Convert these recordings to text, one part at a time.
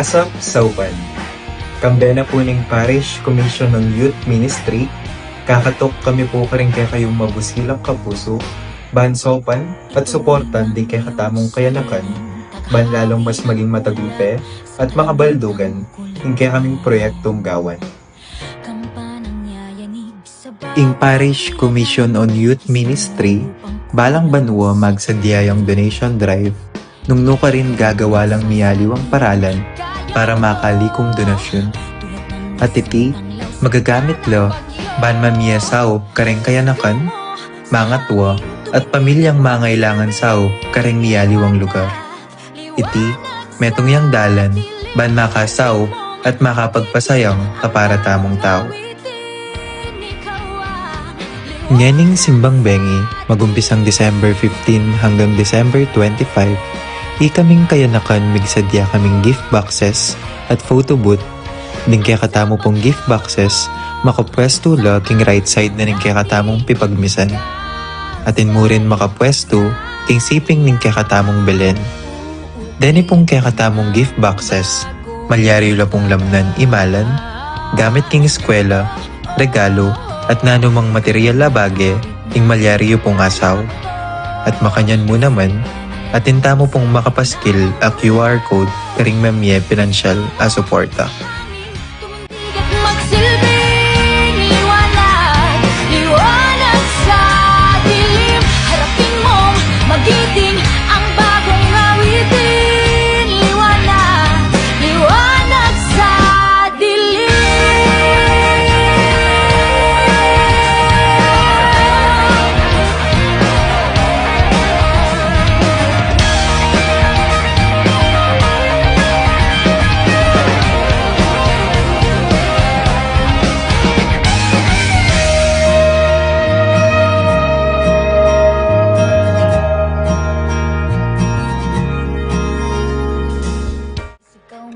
ASAP Sauban. Kambena po ning Parish Commission ng Youth Ministry, kakatok kami po ka rin kaya kayong mabusilang kapuso, bansopan at suportan din kaya katamong kayanakan, lalong mas maging matagupe at makabaldugan ng kaya kaming proyektong gawan. Ing Parish Commission on Youth Ministry, balang banwa magsadyayang donation drive, nung ka rin gagawa lang miyaliwang paralan para makalikong donasyon. At iti, magagamit lo, ban mamiyasaw kareng kayanakan, mangatwa, at pamilyang mangailangan sao kareng miyaliwang lugar. Iti, metong yang dalan, ban makasaw at makapagpasayang kapara tamong tao. Ngening simbang bengi, magumpisang December 15 hanggang December 25, ikaming kayanakan migsadya kaming gift boxes at photo booth. Ning kaya katamo pong gift boxes, makapwesto la king right side na ning kaya katamong pipagmisan. Atin mo rin makapwesto king siping ning kaya katamong belen. Deni pong kaya katamong gift boxes, malyari la pong lamnan imalan, gamit king eskwela, regalo, at nanumang material la bage, ing malyari pong asaw. At makanyan mo naman, at intamo pong makapaskil a QR code karing memye pinansyal a suporta. Liwanag sa dilim, harapin mong magiting ang bagong awitin. Liwanag sa dilim.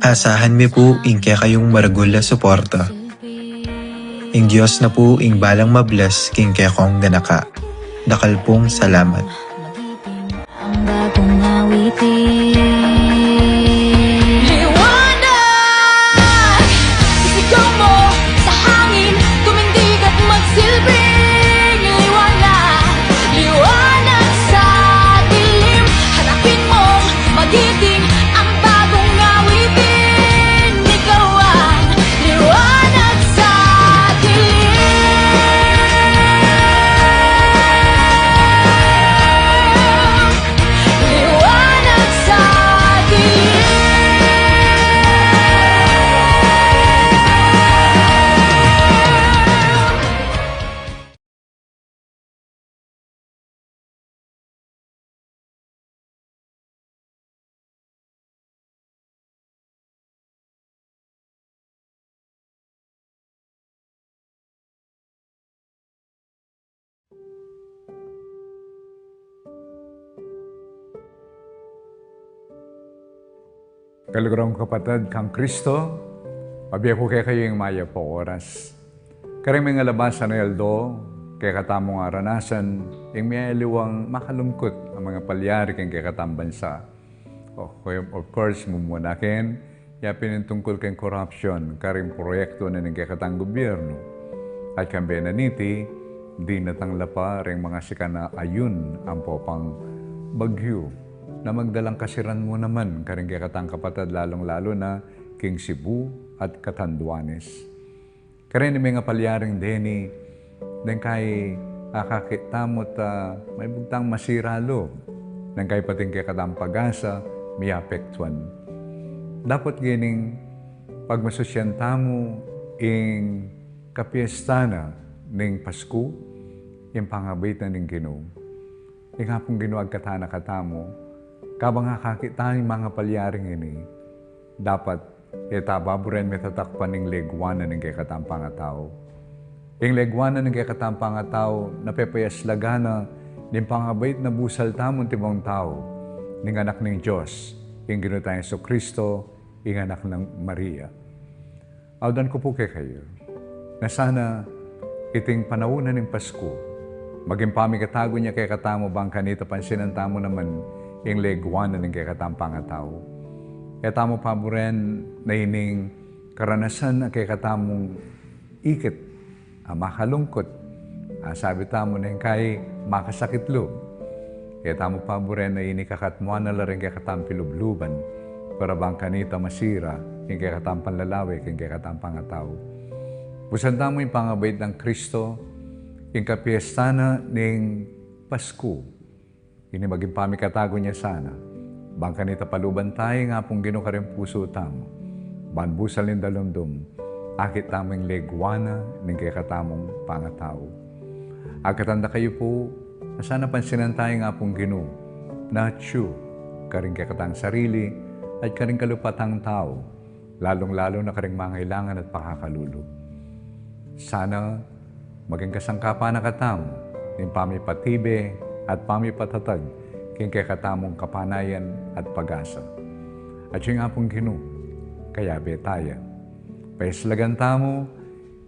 Asahan mi po ing kaya kayong maragul na suporta. Ing Diyos na po ing balang mabless king kaya kong ganaka. Dakal pong salamat. Ang bagong awitin. Liwanag! Isigaw mo sa hangin, tumindig at magsilbing. Liwanag sa dilim, hanapin mong magiting ang bagong awitin. Ikaw ang liwanag sa dilim. Liwanag sa Kalugurang kapatid kang Kristo, pabiya ko kay kayo yung maya po oras. Karing mga labasan na yaldo, kay katamong aranasan, yung may liwang makalungkot ang mga palyari kay katambansa. Of course, mumunakin, yapin yung tungkol kay corruption, karing proyekto na ng katang gobyerno. At kang benaniti, di natangla pa rin mga sikana ayun ang popang bagyo na magdalang kasiran mo naman karing katang kapatid lalong-lalo na King Cebu at Catanduanes. Karin mga palyaring deni, nang kay akakitamot may bugtang masiralo, nang kay pating katang pag-asa, may apektuan. Dapat gining pagmasosyanta mo ing kapiestana ning Pasko, yung pangabit na ning Ginoo. Yung nga pong ginuag katana katamo, kabang nakakita ng mga palyaring ini, dapat itababuren may tatakpan ng legwanan ng kayakatampang tao. Yung legwanan ng kayakatampang tao, napepayas lagana, ng pangabait na busal tamon tibong tao, ng anak ng Diyos, yung ginutay sa Kristo, yung anak ng Maria. Awdan ko po kayo, na sana iting panaunan ng Pasko, maging pamikatago niya kay katamo bang kanita pansinan tamo naman yung legwanan ng kay katampang tao. tamo paboren na ining karanasan kay katamong ikit, makalungkot. Sabi tamo na kay makasakit lo. Kaya tamo paboren na ini kakatmuan na rin kay katampilubluban para bang kanita masira, kay katampan lalawi, kay katampang tao. Busan tamo yung pangabait ng Kristo, yung kapiestana ng Pasko. Ini maging pamikatago niya sana. Bang kanita paluban tayo nga pong ginukaring puso tamo. Banbusal ng dalumdum, akit tamang legwana ng kay katamong pangatao. Agkatanda kayo po, na sana pansinan tayo nga pong Ginoo na tiyo, karing kakatang sarili at karing kalupatang tao, lalong-lalo na karing mangailangan at pakakalulog. Sana maging kasangkapan na katamo, ng pamipatibe at pamipatatag, king kakatamong kapanayan at pag-asa. At yung nga pong Ginoo, kaya betaya. Paislagan tamo,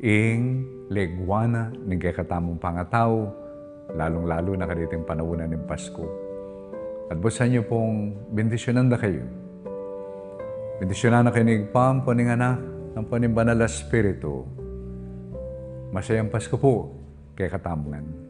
ing legwana ng kakatamong pangatao, lalong-lalo na kaniting panawunan ng Pasko. At busan niyo pong bendisyonan na kayo. Bendisyonan na kayo ng Pampo ng Anak, ng Paning Banal na Espiritu. Masayang Pasko po kay katamungan.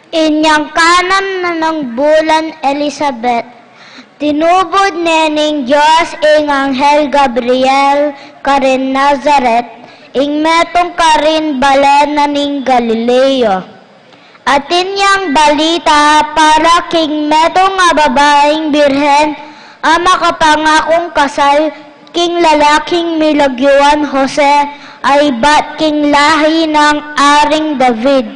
Inyang kanan na ng bulan Elizabeth, tinubod nening Diyos ing Anghel Gabriel karin Nazaret, ing metong karin balen na ning Galileo. Atin yang balita para king metong nga babaeng birhen ang makapangakong kasal king lalaking milagyuan Jose ay bat king lahi ng Aring David.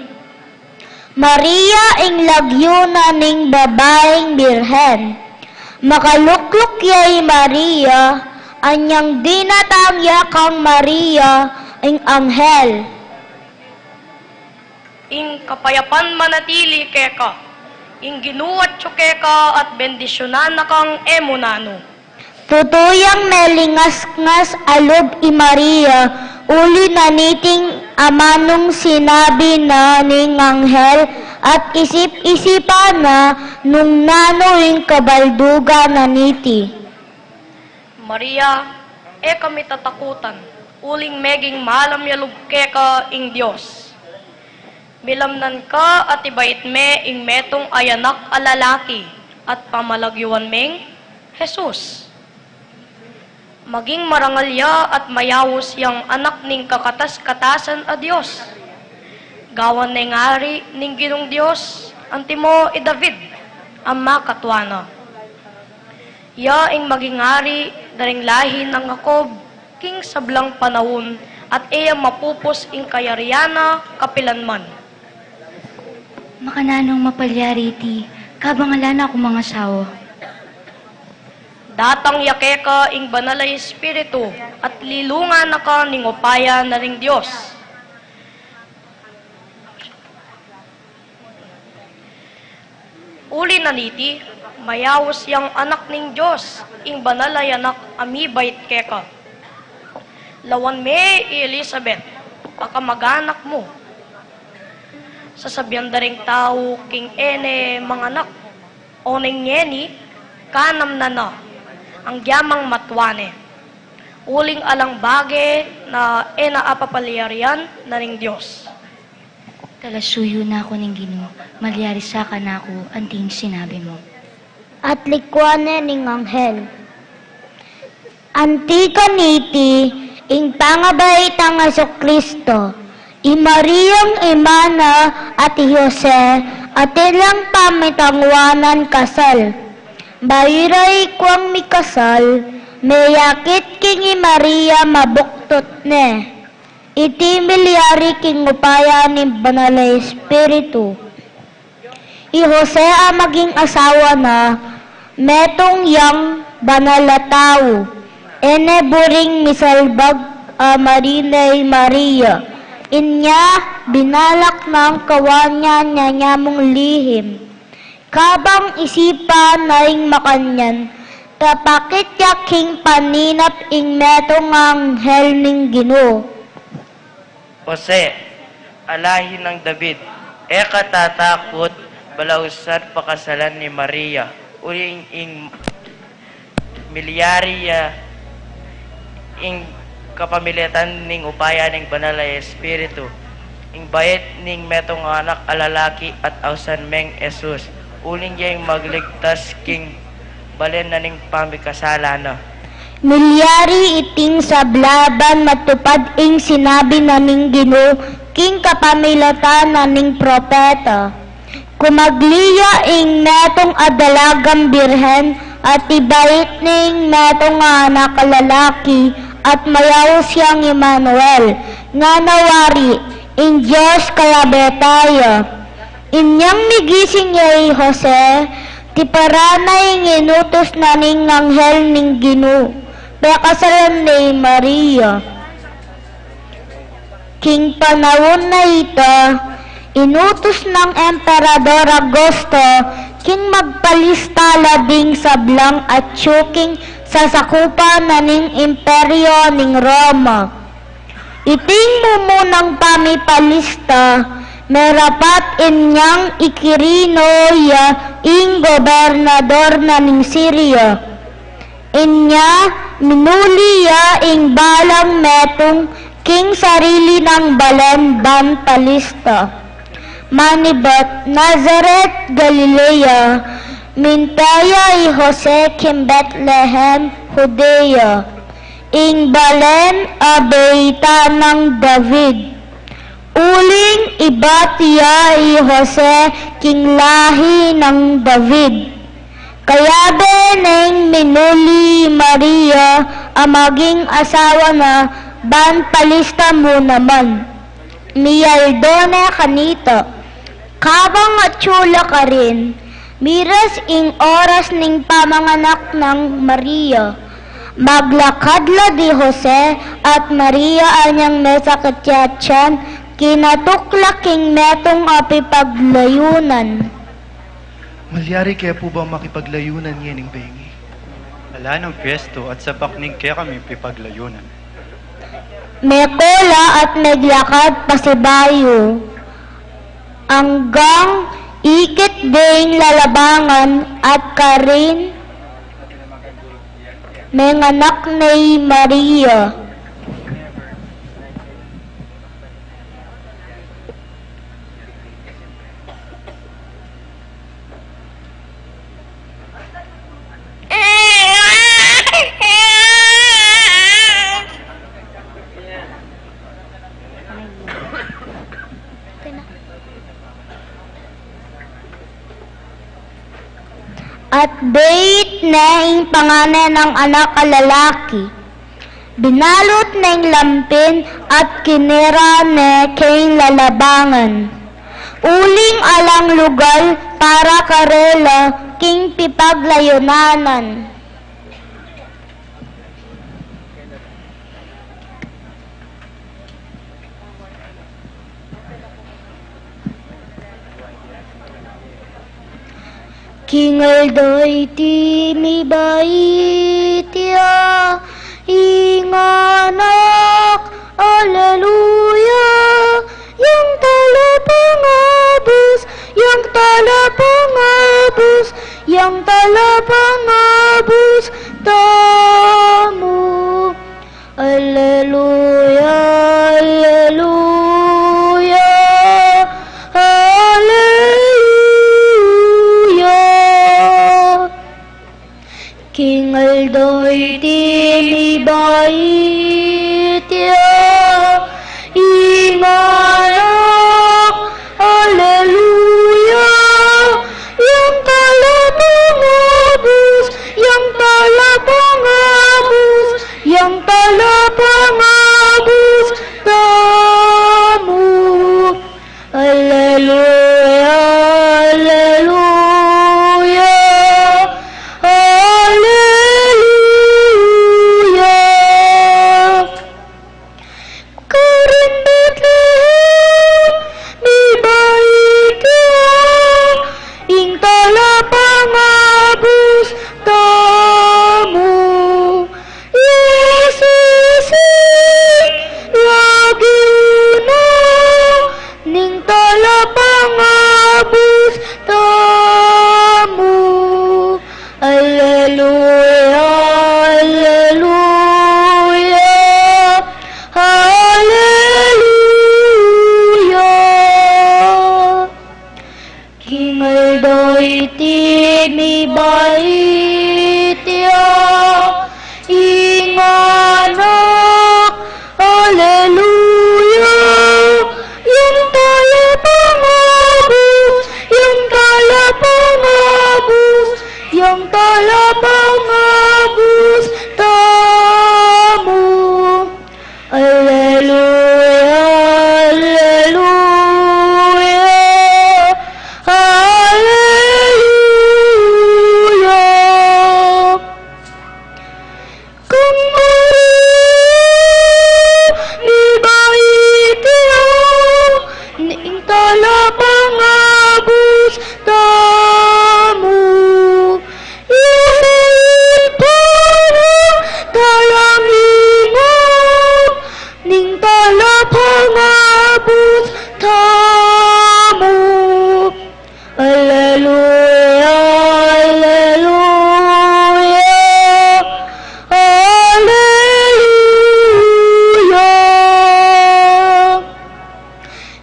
Maria ing lagyuna ning babaeng birhen. Makalukluk yay Maria, anyang dinatangya kang Maria ing anghel. Ing kapayapan manatili keka, ing ginuwat keka at bendisyonan na kang emunano. Tutuyang melingas-ngas alub i Maria, uli na niting amanong sinabi na ning anghel, at isip-isipan na nung nanoing kabalduga na niti. Maria, kami tatakutan, uling meging malam yalug keka ing Diyos. Milamnan ka at ibait me ing metong ayanak alalaki at pamalagyuan meng Jesus. Maging marangalya at mayawos yang anak ning kakatas-katasan a Diyos. Gawan na ngari ning ginong Diyos, antimo i David, ang makatwana. Ya ing maging ngari daring lahi ng Jacob, king sablang panahon, at iya mapupos ing kayariana kapilanman. Makananong mapalyari ti, kabangalan ako mga sawo. Datang yakeka ing banalay espiritu, at lilungan na ka ning upaya na ring Diyos. Uli na niti, mayawos yang anak ning Diyos, ing banalay anak amibait keka. Lawan me Elizabeth, pakamaganak mo. Sasabihan daring tao king ene mga anak, o ning yeni, kanam na ang gyamang matwane. Uling alang bage na apapaliarian na ning Diyos. Talasuyo na ako ning Ginoo, malyari sa ka na ako, anting sinabi mo. At likwane ning anghel. Antika niti, ing pangabait ang Kristo, i Mariang imana at i Jose, at ilang pamitangwanan kasal. Bayray kwang mikasal, mayakit king i Maria mabuktot ne. Iti milyari king upaya ni Banal Espiritu. I Jose ang maging asawa na, metong yang banal na tao, ene buring misalbag Marinay Maria. Inya binalak ng kawanya niya nyamong lihim. Kabang isipan na ing makanyan, tapakit yaking paninap ing metong anghel ning Ginoo. Jose, alahin ng David, katatakot balausan pakasalan ni Maria, uling ing milyariya, ing kapamilatan ning upaya ning banal na espiritu, ing bayet ning metong anak alalaki at ausan meng Jesus, uling yang magligtas king balen na ning pamikasalana. Milyari iting sablaban matupad ing sinabi na ning Ginoo king kapamilatan na ning propeta. Kumagliya ing metong adalagang birhen at ibait ning metong anak lalaki at mayaw siyang Emmanuel, nga nawari, in Diyos kalabetaya. Inyang migising yay Jose, ti paranay ing inutos na ning anghel ning Ginoo, pakasalan ni Maria. King panahon na ito, inutos ng Emperador Augusto, king magpalista labing sablang at tsuking sa sakupan na ning imperyo ning Roma. Iting mumunang pamipalista, merapat inyang ikirino ya ing gobernador na ning Syria. Inya minuli ya ing balang metong king sarili ng balen ban palista. Manibat, Nazareth, Galilea, Mintaya y Jose kim Bethlehem, Judea, ing Balen, abeita ng David. Uling ibatiya y Jose king lahi ng David. Kaya beneng minuli Maria, amaging asawa na, ban palista mo naman. Miyaldone kanito, kabang at tsula ka rin, miras ing oras ning pamanganak ng Maria. Maglakadla di Jose at Maria anyang mesakatyatsyan, kinatuklaking metong apipaglayunan. Malyari kaya po ba makipaglayunan yening bengi? Wala ng pwesto at sa bakning kaya kami pipaglayunan. Mekola at meglakad pasibayo. Anggang ikit ding lalabangan at karin menganak ni Maria. At bait na ing pangalan ng anak lalaki. Binalot na ing lampin at kinira na kayong lalabangan. Uling alang lugar para karela king pipaglayunanan. Kingal doy ti mi baitia, inganak, aleluya, yang tala pangabus, yang tala pangabus, yang tala pangabus, tamu, aleluya, aleluya, aleluya. Kingal doy ti mi baitia, inganak, aleluya, yang tala pangabus, yang tala pangabus, yang tala pangabus, tamu, aleluya, aleluya.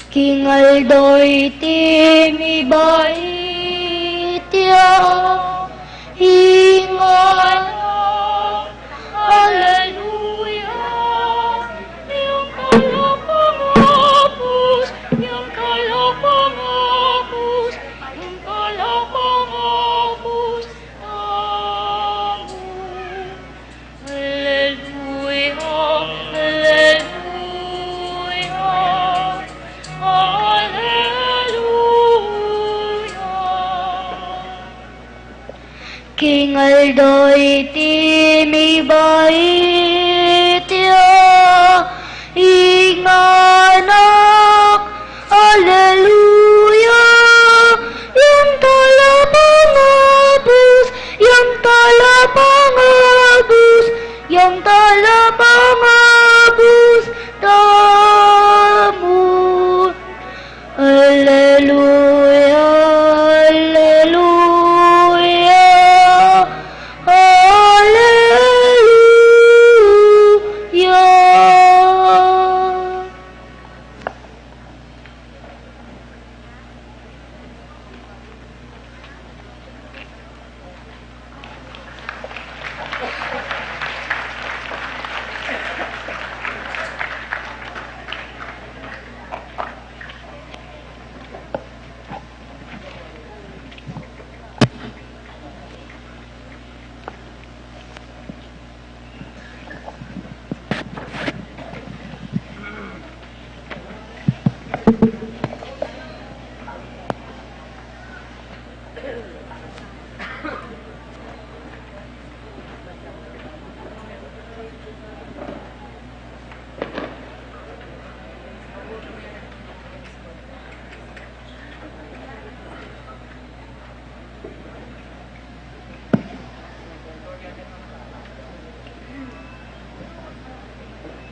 Kingal doy ti King Aldo iti mi baitya, inganak, Alleluia. Yang talapangabus, yang talapangabus, yang talapangabus, tamu. Alleluia, Alleluia, Alleluia.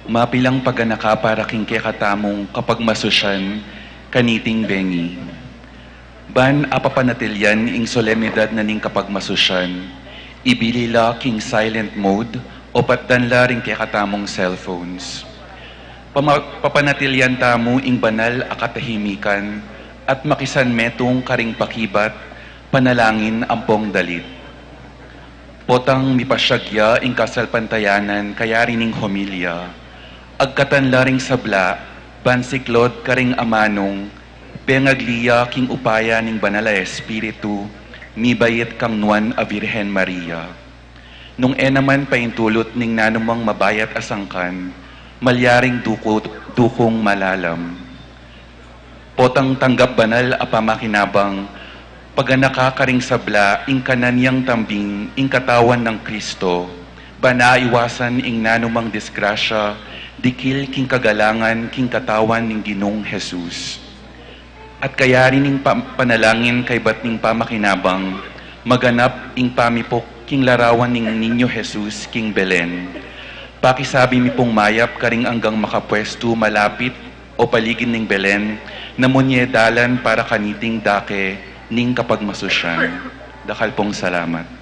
Mapilang paganaka para king kekatamong kapag masusyan, kaniting bengi. Ban apapanatilyan ing solemnidad na ning kapag masusyan, ibilila king silent mode o patdanla ring kekatamong cellphones. Papanatilyan tamo ing banal akatahimikan at makisan metong karing pakibat, panalangin ampong dalit. Potang mipasyagya ing kasalpantayanan kaya rining homilya, agkatan laring sabla, bansiklod karing amanong, bengagliya king upaya ning banala espiritu, mibayit kang nuan a Virhen Maria. Nung enaman paintulot ning nanumang mabayat asangkan, malyaring dukong malalam. Potang tanggap banal a pamakinabang, paganaka karing sabla, ing kananyang tambing, ing katawan ng Kristo, banaiwasan ing nanumang disgrasya, dikil king kagalangan king katawan ning Ginong Jesus. At kaya rin ning panalangin kay bat ning pamakinabang, maganap ing pamipok king larawan ning Ninyo Jesus king Belen. Pakisabi mi pong mayap karing anggang makapwesto malapit o paligid ning Belen, na munyedalan para kaniting dake ning kapag masusyan. Dakal pong salamat.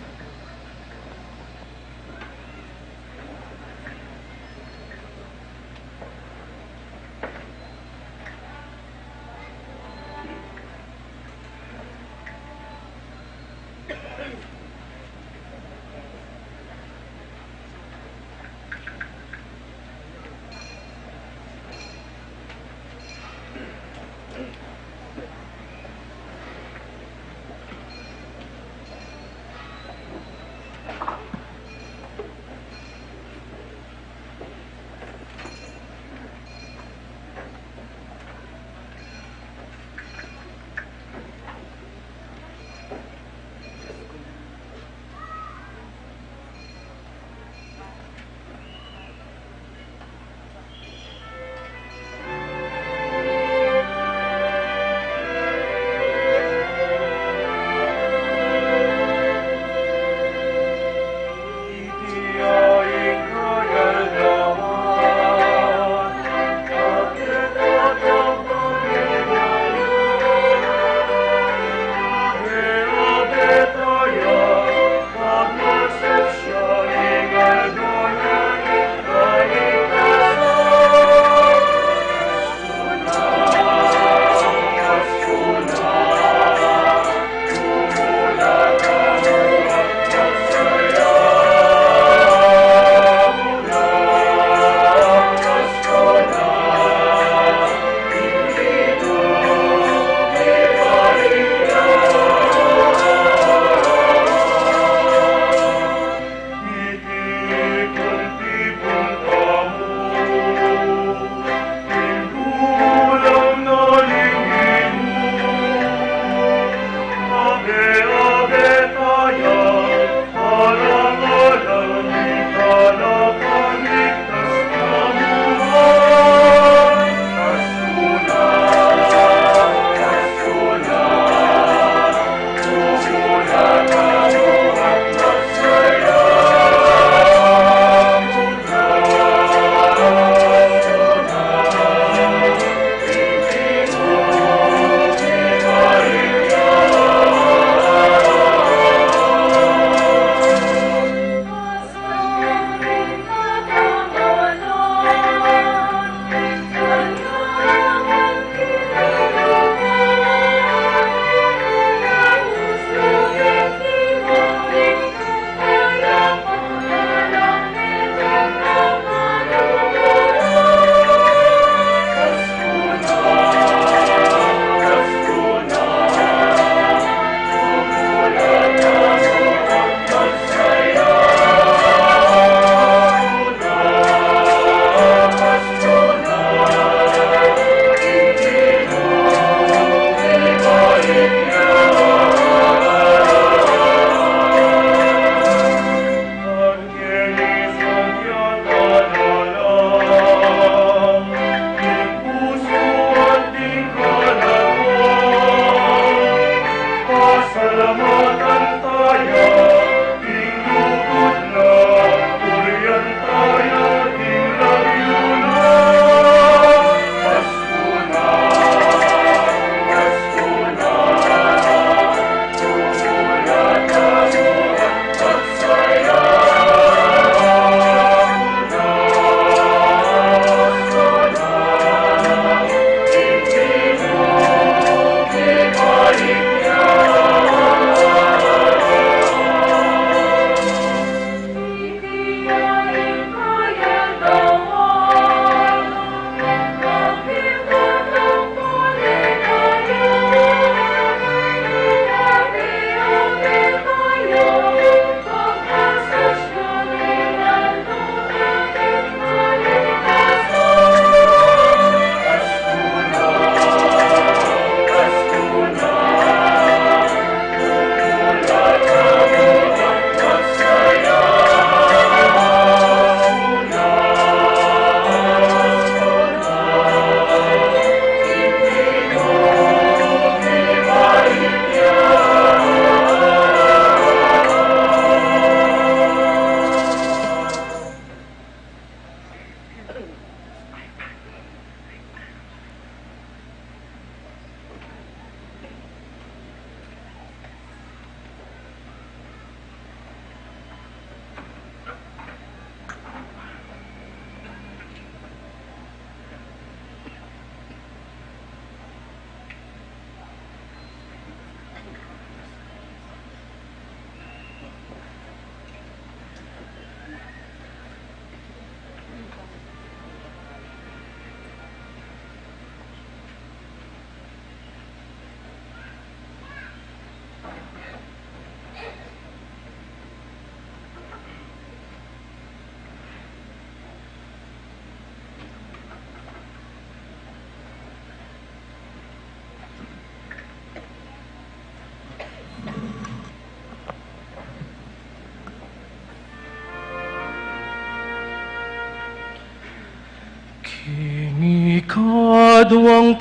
Ika-25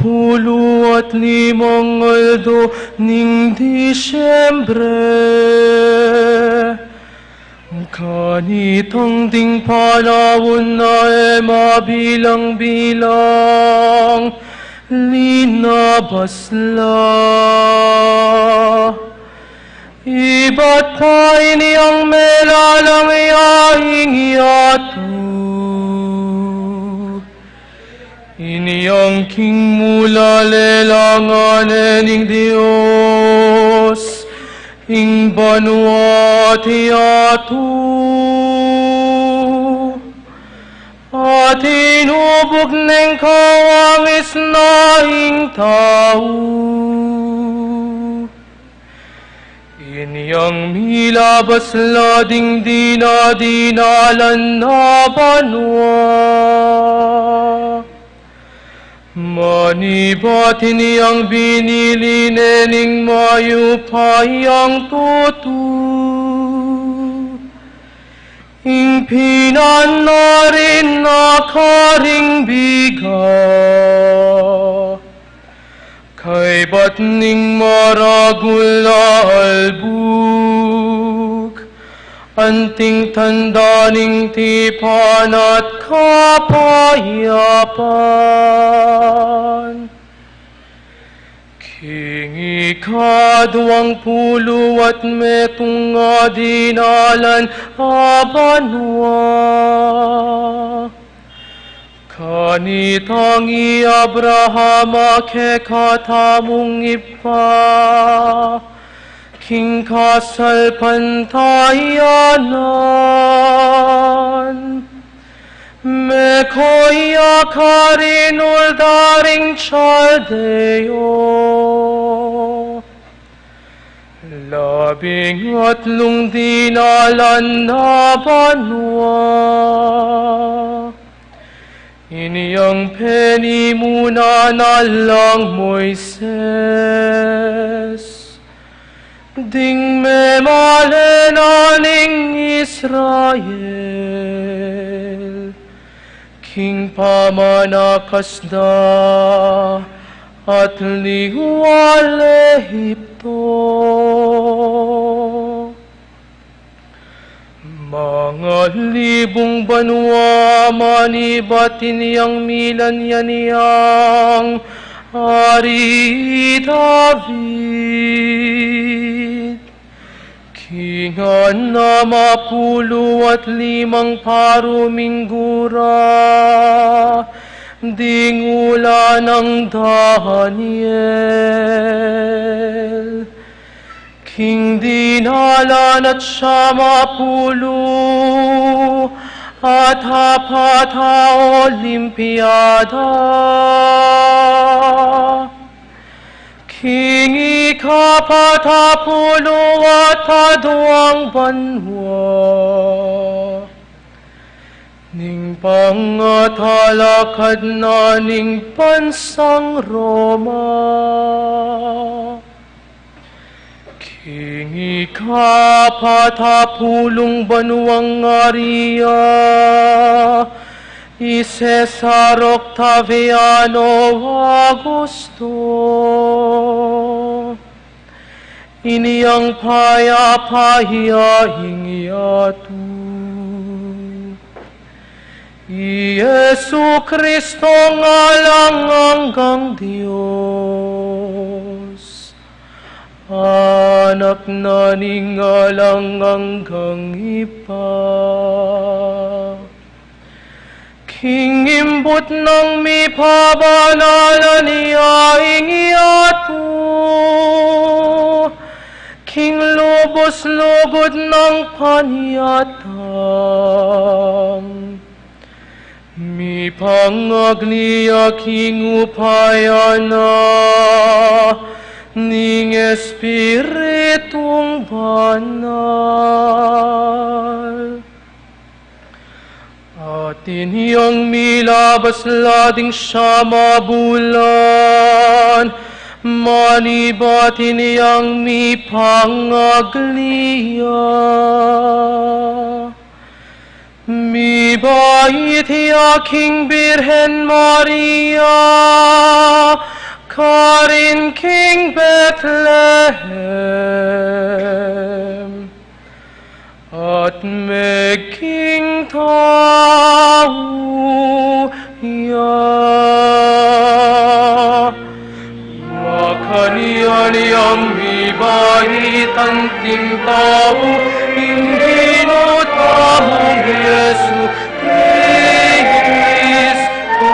ning Disyembre, kanitang ding panahon na mabilang-bilang linabasla. Iba't pa iniyang melalang iyahing yato, iniyang king mula lelangan ning Dios, ing banwa tiyato, at inubog ng kawangis na ing tao. Iniyang milabas lading dinadinalan na banwa, manibat iniyang binili nening mayupayang tutu, ing pinan na rin na karing biga, kay ba't ning maragul na albuk, anting tanda ning tipan at kapayapan. King ika-25 nga dinalan abanwa, kanitang i Abraham kekatamong ipa, king kasal pantayanan, mekoya karinul daring Chaldeo, 13 dinalan na banwa, iniyang penimuna na lang Moises, ding memalenaning Israel, king pamanakasda at liwal Ehipto. Mga libong banwa manibatin yang milan yaniyang Ari David. Kingan na 55 paruminggura, dingula ng Daniel. King dinalan at 50 at 4 Olimpiada. King 40 at 2 banwa. Ning pangatalakad na ning bansang Roma. King 40 banwang Aria, Cesar Octaviano Augusto. Iniyang payapahiyahing yatu. Yesu Kristo ngalang hanggang Diyos, anak na ningalang hanggang ipa. King imbut ng mipabanalan niya ingiyatu, King lubos-lugod ng paniyatang, mi pangaglia king upayana, ning Espiritong banal. At iniyang milabas lading siya mabulan, manibatin niyang mi pangaglia. Mi bait aking Birhen Maria, karin King Bethlehem, at meging tao ya. Makaniya niyang mi baitan ting tao, hindi no tamong Yesu Kristo.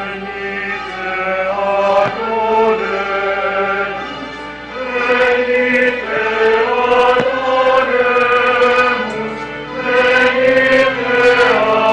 Venite adoremus, venite adoremus.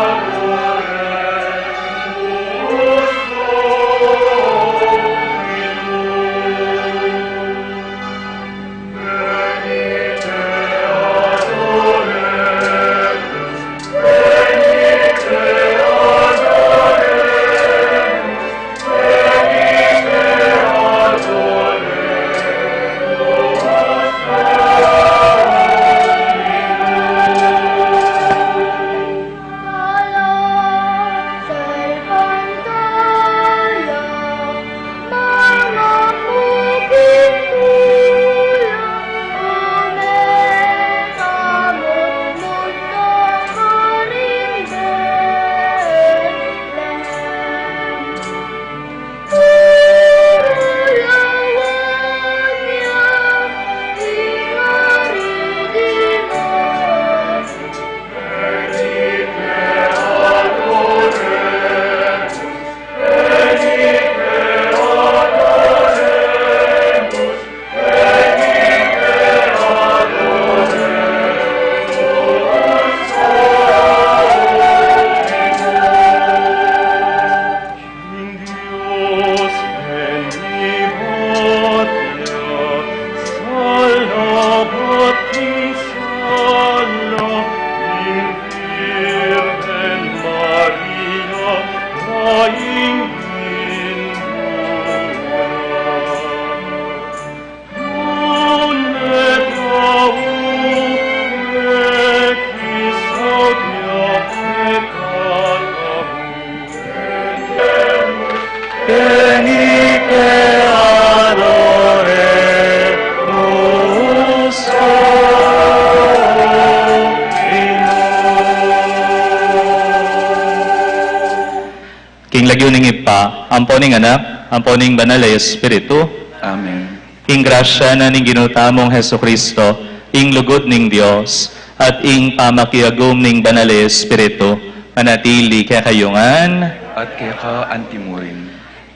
Ilagyuning ipa, amponing anak, amponing banal ay Espiritu, Amen. ing grasya na ning ginutamong Heso Kristo, ing lugod ning Dios, at ing pamakiagom ning banal ay Espiritu, manatili kaya kayungan, At kaya ka antimurin.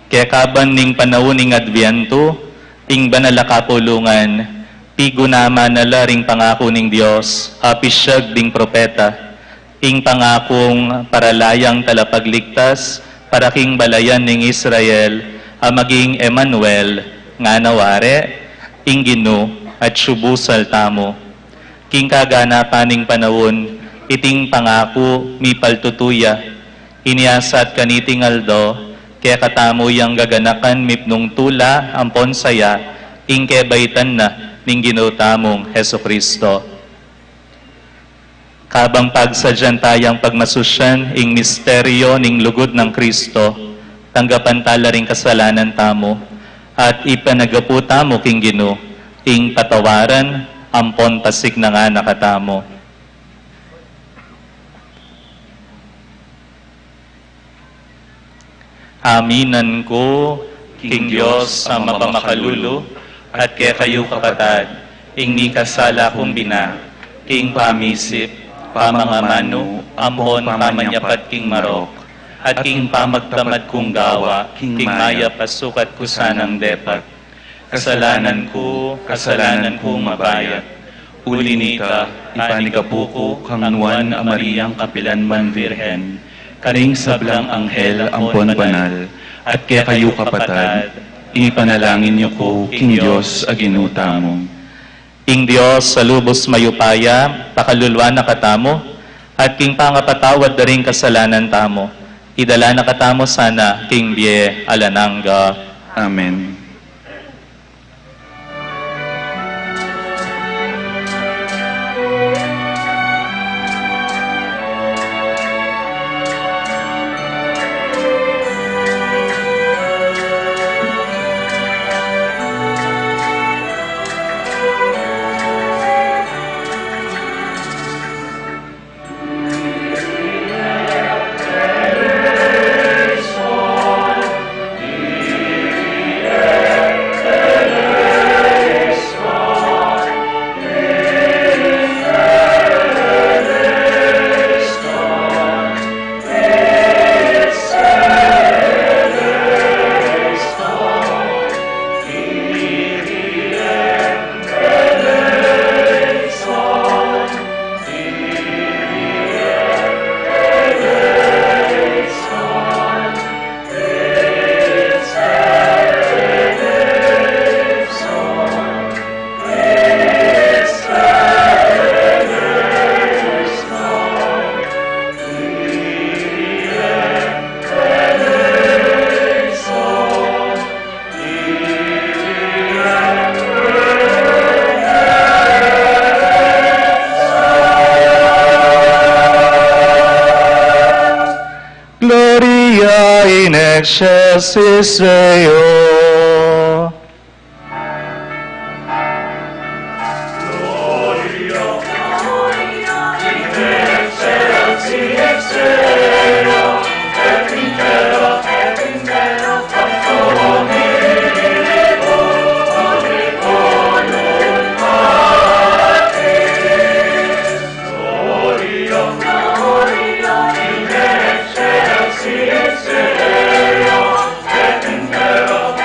kaya kaban ning panahon ning Adviento, ing banal a kapulungan, pigunama nala ring pangako ning Dios, apisyag ding propeta, ing pangakong paralayang talapagligtas, para king balayan ning Israel, maging Emmanuel, nga naware, ing Gino, at subusal tamo. King kaganapan ning panahon, iting pangako, mi paltutuya, iniasat kaniting aldo, kaya katamo yang gaganakan mipnong tula, ampon saya, ing kebaitan na, ning ginutamong Heso Kristo. Kabang pagsadyan tayang pagmasusyan, ing misteryo ning lugod ng Kristo, tanggapan tala ring kasalanan tamo, at ipanagapu tamo king Gino, ing patawaran, ampon pasik na nga nakatamo. Aminan ko, King Diyos ang mapamakalulo, at kaya kayo kapatad, ing ni kasala kong bina, king pamisip, pamangamano, ampon pamanyapat king marok, at king pamagtamad kong gawa, king maya pasukat ko sanang depat. Kasalanan ko mabayat. Ulinita, ipanikapuko, kangnuan a Mariyang kapilanman Virhen, karing sablang anghel ampon banal, at kaya kayo kapatad, ipanalangin niyo ko, King Diyos, aginutamo. Ing Diyos, sa lubos mayupaya, pakalulwa na katamo, at king pangapatawad na rin kasalanan tamo. Idala na katamo sana, King Bie, alananga. Amen. in excelsis Deo. Gloria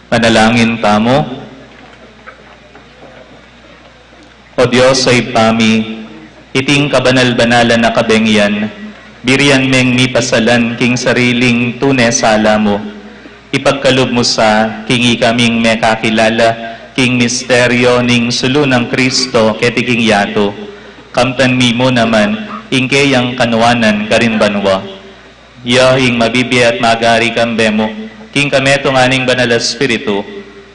Panalangin tamo. O Diyos ay pami, iting kabanal-banalan na kabengyan, birian meng mipasalan king sariling tunay sala mo. Ipagkalob mo sa kingi kaming mekakilala, king misteryo ning sulo ng Kristo ketiking yato. Kamtan mi mo naman, ingkeyang kanuanan karinbanwa. Yahing mabibi at magari kambemo, king kametong aning banal espiritu,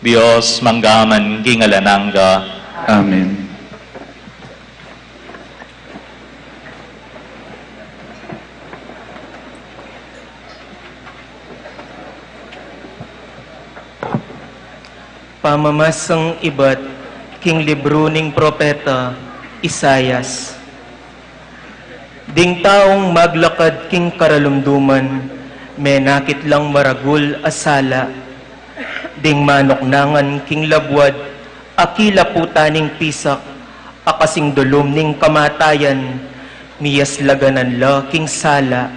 Diyos manggaman king alanangga. Amen. Pamamasang iba't king libro ning propeta Isayas. Ding taong maglakad king karalumduman, menakit lang maragul asala. Ding manoknangan king labwad, akila putaning pisak, akasing dulom ning kamatayan, miyas laganan la king sala.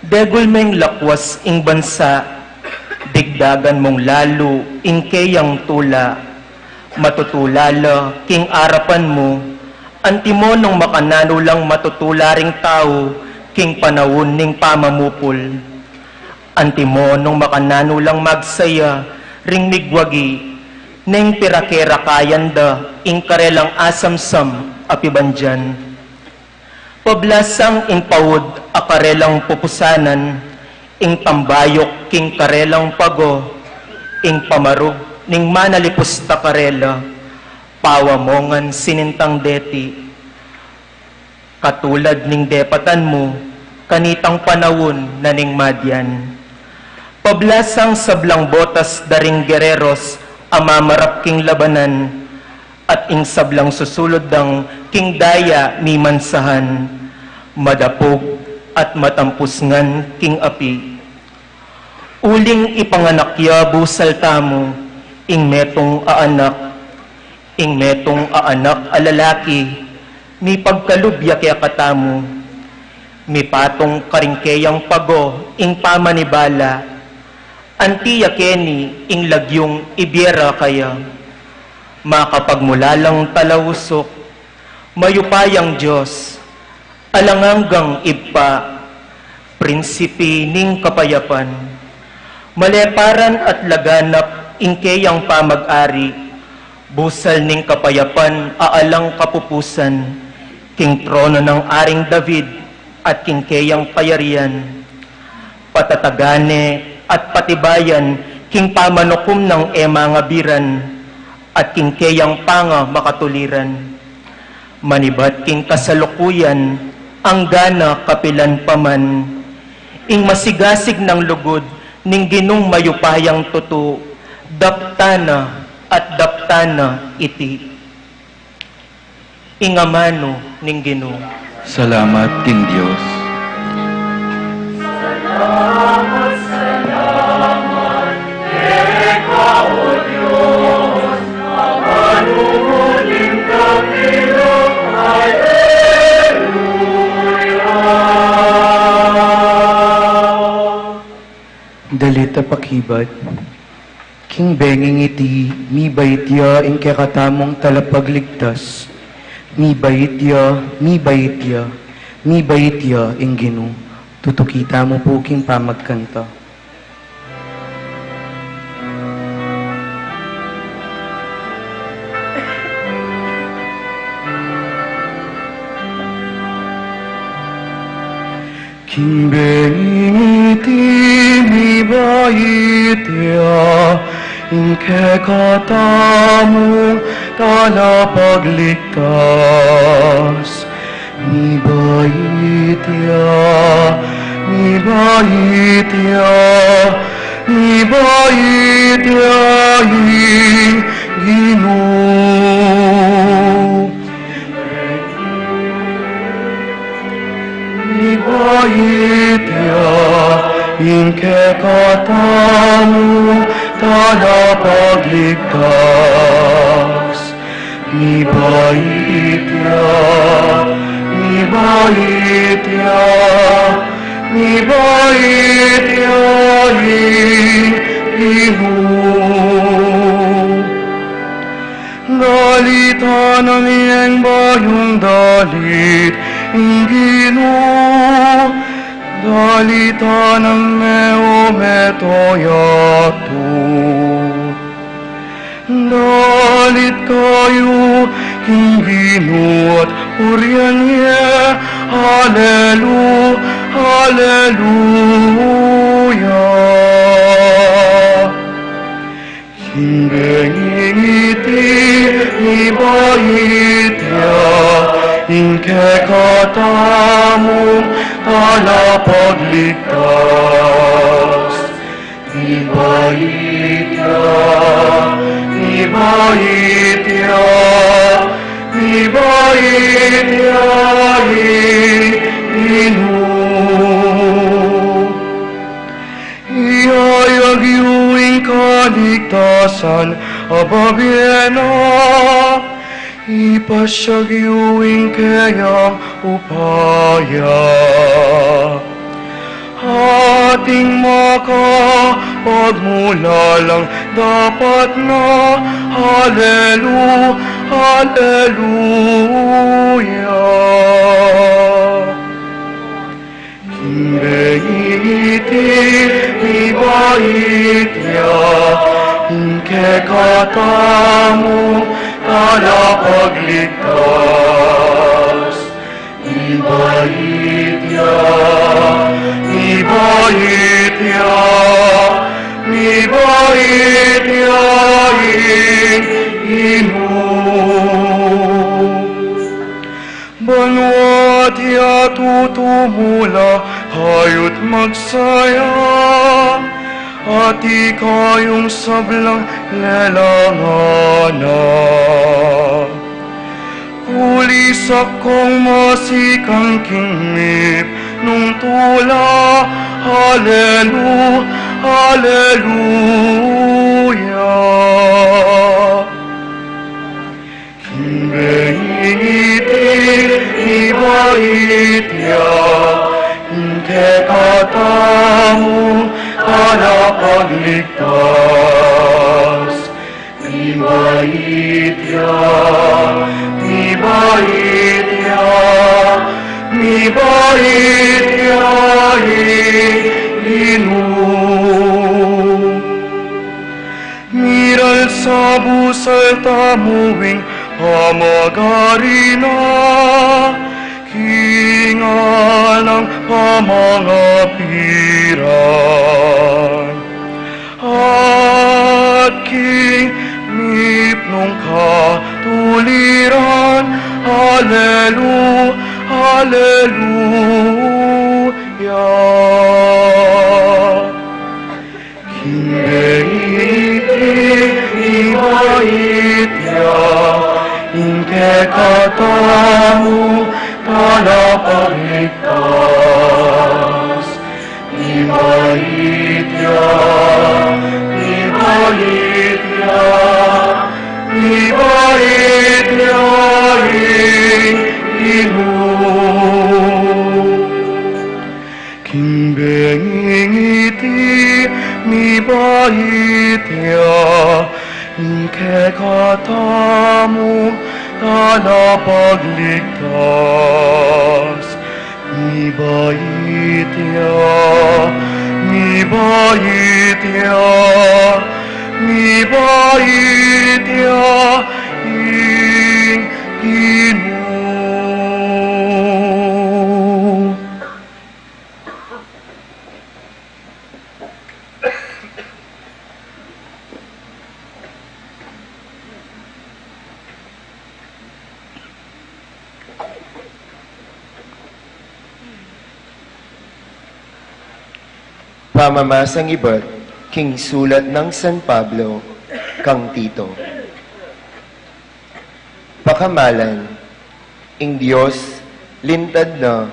Degul meng lakwas ing bansa, digdagan mong lalo, ingkeyang tula, matutulala, king arapan mo, antimo nung makanano lang matutularing tao, king panawon ning pamamupol. Antimo nung makanano lang magsaya, ring migwagi, ning pirakera kayanda, ing karelang asamsam, apibandyan. Pablasang ing pawod, akarelang pupusanan, ing tambayok king karelang pago, ing pamarug ning manalipos ta karela, pawamongan sinintang deti. Katulad ning depatan mo, kanitang panawon na ning madyan. Pablasang sablang botas daring gereros, amamarap king labanan, at ing sablang susulod dang king daya mi mansahan, madapog at matampusngan king api. Uling ipanganakya busal tamo, ing metong anak alalaki, mi pagkalubya kaya katamo, Mipatong karingkeyang pago, ing pamanibala, antiya keni, ing lagyong ibyera kaya, makapagmulalang talawusok, mayupayang Diyos, alanganggang ipa, prinsipi ning kapayapan, maleparan at laganap, ingkeyang pamag-ari, busal ning kapayapan, aalang kapupusan, king trono ng Aring David, at kingkeyang payarian, patatagane at patibayan, king pamanukom ng ngabiran, at kingkeyang panga makatuliran. Manibat king kasalukuyan, ang gana kapilan paman, ing masigasig ng lugod, ning ginong mayupayang tutu, daptana at daptana iti. Ingamano ning Ginoo. Salamat, King Diyos. Dalita pakibat, King benging iti, mi baitya ing kakatamong talapagligtas, mi baitya ing Ginoo, tutukita mo po king pamagkanta. King benging iti, mi baitya ing kakatamong talapagligtas, mi baitya ing Ginoo. Mi baitya ing kakatamong talapagligtas, mi baitya ing Ginoo. Dalita ng iyang bayong dalit, ing Ginoo, dalita ng metoyato. Dalit kayo, ing Ginoo, at purihan niya, Hallelujah. King benging iti, mi baitya ing kakatamong talapagligtas, mi baitya ing Ginoo. Iyayag iyong kaligtasan, ababiena, ipasyag iyong kayang upaya. Ating makapagmulalang dapat na, Hallelujah. King benging iti, mi baitya ing kakatamong talapagligtas, mi baitya ing Ginoo. Banwat ya tutumula, kayo't magsaya, at ikayong sablang lelangana. Kulis akong masikang kingip nung tula, Hallelujah. King benging iti, mi baitya tamuing pamagari na, kinga ng pamangapiran. At kingip nung katuliran, Hallelu, Hallelujah. Ibaitya, ingke katamu talapagligtas. Ibaitya, Ibaitya, Ibaitya, Kimbengingiti mibaitya, ingke katamu talapagligtas. Mibaitya, mibaitya, mibaitya, Ginoo. Pamamasang iba't king sulat ng San Pablo, kang Tito. Pakamalan, ing Diyos, lintad na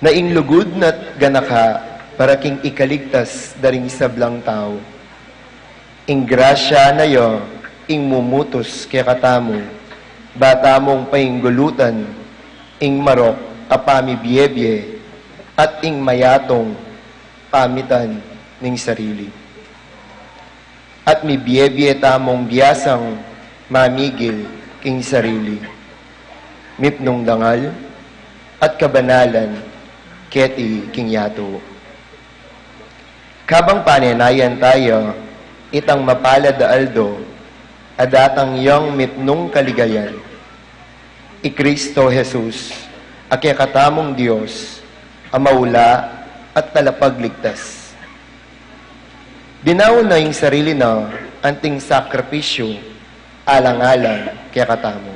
ing lugod na't ganaka para king ikaligtas daring sablang tao. Ing grasya na yo, ing mumutos kaya katamo, bata mong painggulutan, ing marok apami biyebye, at ing mayatong pamitan ning sarili. At mi biyebye tamong biyasang mamigil king sarili. Mipnong dangal at kabanalan keti king yato. Kabang panenayan tayo, itang mapalad da aldo, adatang yang mipnong kaligayan. I Kristo Jesus, akyakatamong Diyos, amaula at talapagligtas. Binaw na yung sarili na anting sakripisyo, alang-alang kaya katamo.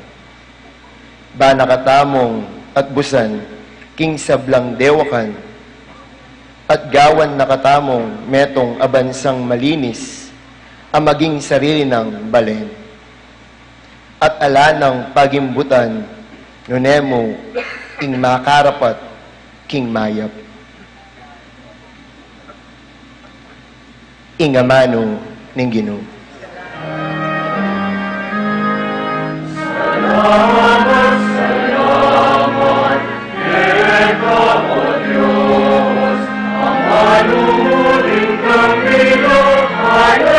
Ba nakatamong at busan, king sablang dewakan, at gawan nakatamong metong abansang malinis, ang maging sarili ng balen. At ala ng pagimbutan, nunemo, ing makarapat, king mayap. Ingamano ning Ginoo. Salamat, salamat, Eka o Diyos, ang manuling kamilo, Hallelujah.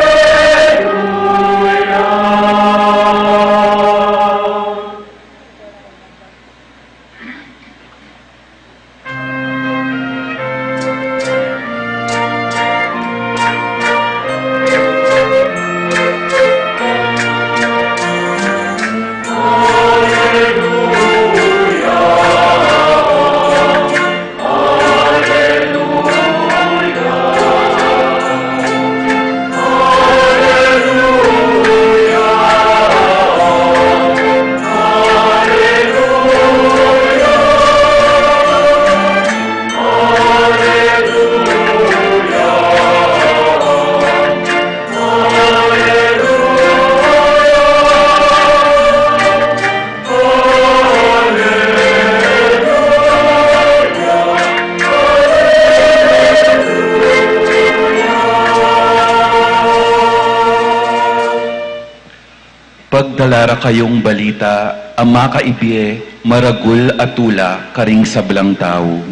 Pagdalara kayong balita, ang makaibye, maragul atula, karing sablang tao.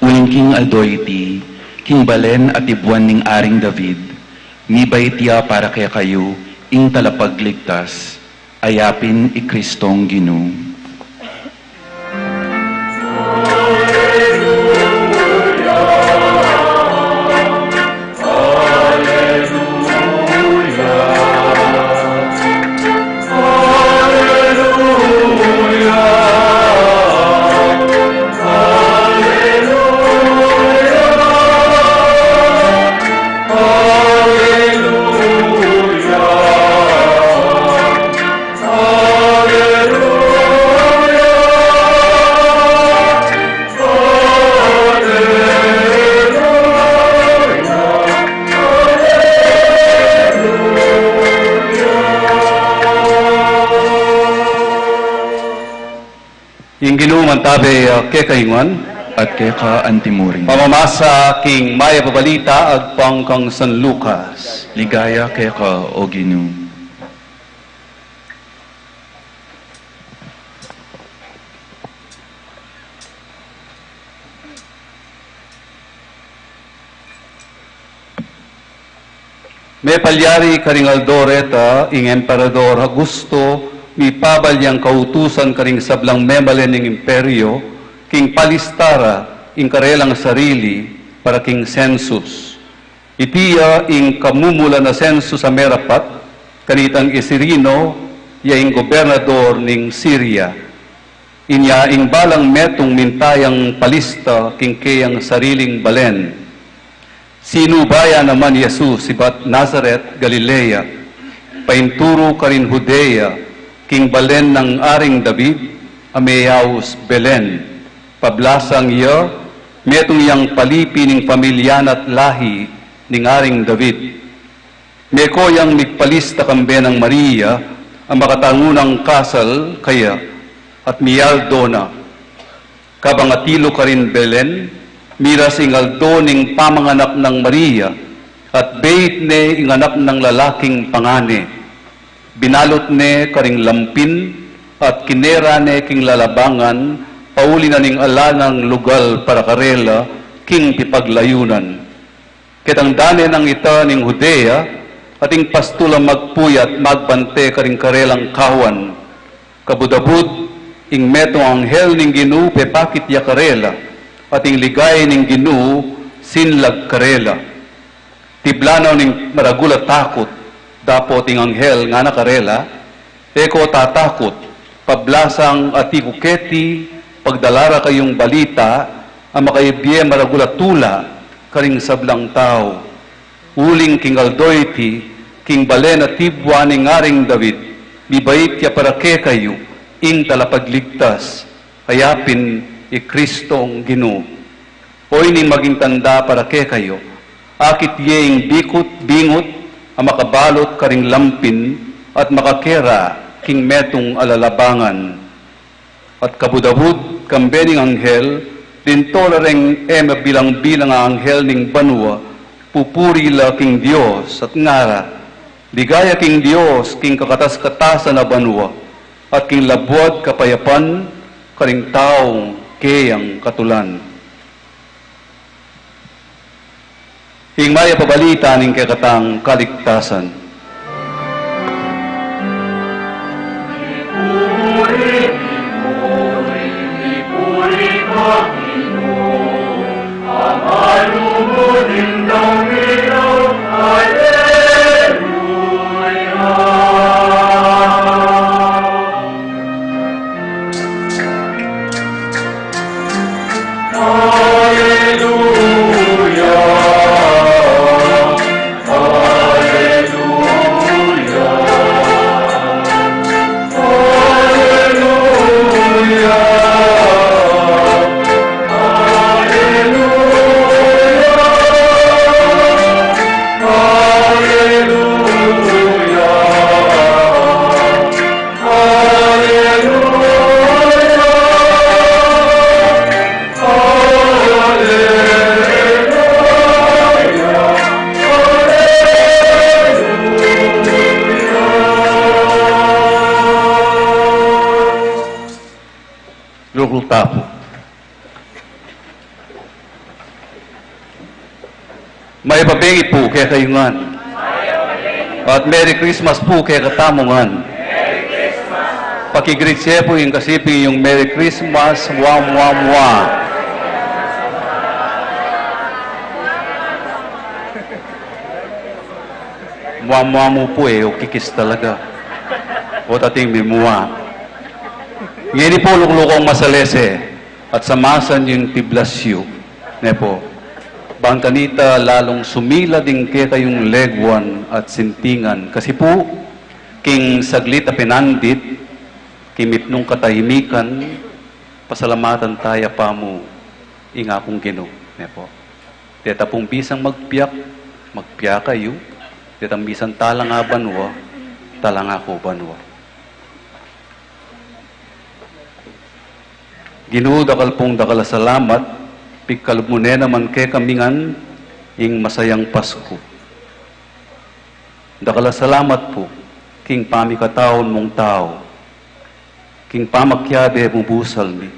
Uling king aldoyti, king balen at ibuan ning aring David, mibaytya para kaya kayo, ing talapagligtas, ayapin i Kristong Ginoo. mantabe kekayungan at keka antimuring. pamamasa king maya babalita agpang kang San Lucas. Ligaya keka o Ginoo. May palyari karing Aldoreta, ing Emperador Augusto, mi pabalyang kautusan karing sablang memalen ng imperyo, king palistara, ing karelang sarili, para king census. Itiya ing kamumula na census sa Merapat, kanitang Isirino, ya ing gobernador ning Syria. Inya ing balang metong mintayang palista, king kayang sariling balen. Sinubaya naman Jesus sibat Nazareth, Galilea, painturo ka rin Judea, king balen ng aring David, ameyaus Belen, pablasang iya, metong yang palipi ning pamilyan at lahi ning aring David. Meko yang migpalista kambe ng Maria, ang makatangunang kasal kaya, at miyaldo na, kabangatilo ka rin Belen, miras ingaldo ning pamanganak ng Maria, at bait ne inganak ng lalaking pangane. Binalot ne karing lampin, at kinera ne king lalabangan, pauli na ning alanang lugal para karela, king pipaglayunan. Kitang dane ng ita ning Judea, ating pastula magpuyat magbante karing karelang kawan. Kabudabud, ing metong anghel ning Ginoo pepakit ya karela, ating ligay ning Ginoo sinlag karela. Tiblanaw ning maragula takot, dapo ting anghel nga nakarela, eko tatakot, pablasang ati kuketi, pagdalara kayong balita, ang makaibye maragula tula, karing sablang tao. Uling king aldoyti, king balen at tibwa ning aring David, bibait ya para ke kayo, ing talapagligtas, hayapin Kristong Ginoo. Oy ning maging tanda para ke kayo, akit yeing bingot, ang makabalot karing lampin, at makakera king metong alalabangan. At kabudabud, kambening anghel, dinto lareng bilang-bilang ang anghel ning banwa, pupuri la king Dios at ngara, ligaya king Dios, king kakatas-katasan na banwa, at king labuat kapayapan, karing taong kayang katulan. Hingmaya pabalita ning kakatang kaligtasan. Tapo. May pabengi po kaya kayungan. At Merry Christmas po kaya katamungan. Pakigreet po yung kasiping yung Merry Christmas, wam. Wam mo po o kikis talaga. O tating mimuwa. Ngini po luklukong masalese at samasan yung tiblasyo. Nepo, bangkanita lalong sumila din ke kayong legwan at sintingan. Kasi po, king saglit a pinandit, kimipnong katahimikan, pasalamatan taya pa mo, inga pong Ginoo. Nepo, teta pong bisang magpiyak kayo, teta bisang talanga banwa, talanga ko banwa. Ginoo dakal pong dakala salamat, pikalmune naman ke kamingan ing masayang Pasko. Dakala salamat po, king pamikataon mong tao, king pamakyabe mo busal mi,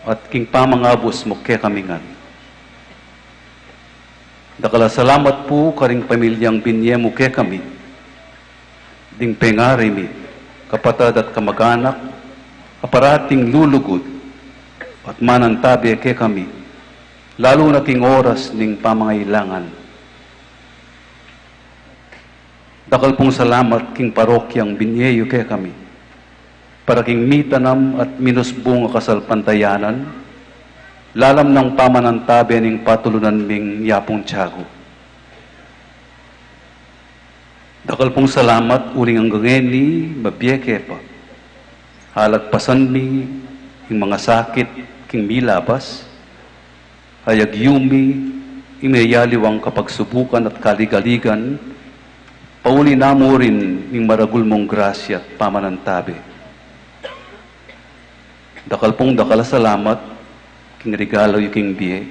at king pamangabos mo ke kamingan. Dakala salamat po karing pamilyang binye mo ke kami, ding pengari mi, kapatad at kamag-anak, aparating lulugod, at manantabi ke kami, lalo na king oras ning pamangailangan. Dakal pong salamat king parokyang binyeyo ke kami, para king mitanam at minusbong kasalpantayanan, lalam ng pamanantabi ning patulunan ming yapong tiyago. Dakal pong salamat uling ang gangeni, mabiyeke pa, halagpasan mi yung mga sakit king milabas, hayag yumi, imeyaliwang kapagsubukan at kaligaligan, pauli namo rin ng maragul mong grasya at pamanantabi. Dakal pong dakala salamat, king regalo yung king biye,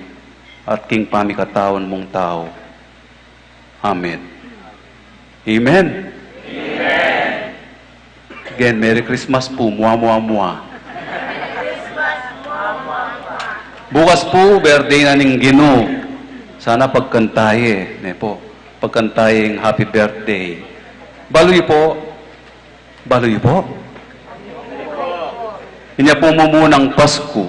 at king pamikatawan mong tao. Amen. Amen. Amen. Again, Merry Christmas po, mua. Bukas po, birthday na ning Ginoo. Sana pagkantaye, ne po. Pagkantaye ng happy birthday. Baloy po. Inya po mumunang Pasko.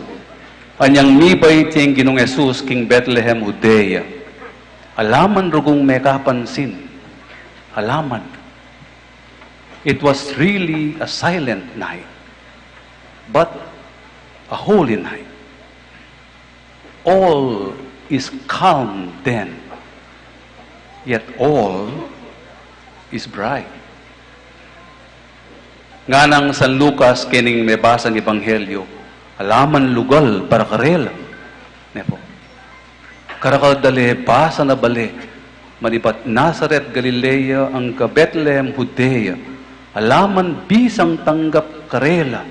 Anyang mibay tiyang Ginoong Jesus, King Bethlehem, Judea. Alaman rugong may kapansin. Alaman. It was really a silent night, but a holy night. All is calm then, yet all is bright. Nga nang San Lucas, kining may basa ng Ebanghelyo, alaman lugal para karela. Nepo. Karakal dali, basa na bali, manipat Nazareth, Galilea, ang ka Bethlehem, Judea, alaman bisang tanggap karela.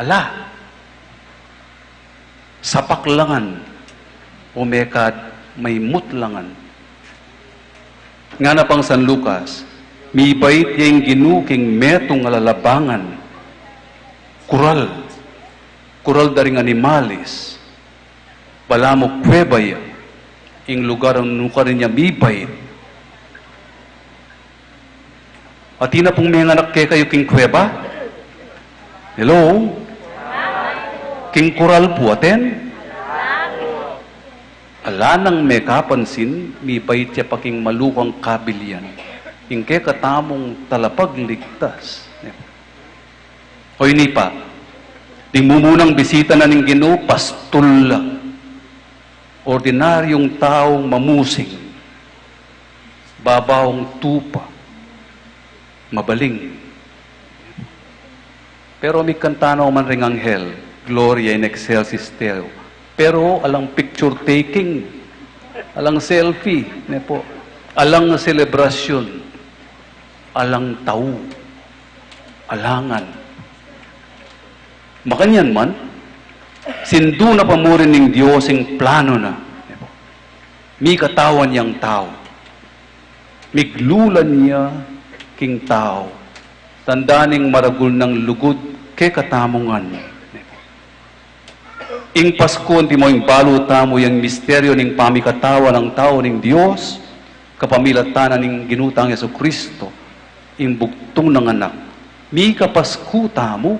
Ala, sapaklangan, umekad, may mutlangan. Nga na pang San Lucas, mibait yung ginuking metong alalabangan, kural daring animalis, balamo kwebaya, ing lugar ang nukarin niya mibait. At ina pong may anak kayo king kweba? Hello? King kural po aten? Ala nang may kapansin, mibait siya paking malukang kabilian. Ing kaya katamong talapag ligtas. O ini pa, ding mumunang bisita na ning Ginoo, pastol lang. Ordinaryong taong mamusing, babawang tupa, mabaling. Pero may kantano man ring anghel, Gloria in excelsis Deo. Pero alang picture taking, alang selfie, nepo, alang selebrasyon, alang tao, alangan. Makanyan man, sindu na pamurin ng Diyosing plano na. Mi katawan niyang tao. Miglulan niya king tao. Tandaning maragul ng lugod ke katamungan. Ing Pasko, di mo ing baluta mo yung misteryo ng pamikatawa ng tao ng Diyos, kapamilatanan ng ginutang Yesu Kristo, ing bugtong ng anak. Mi kapasko tamo,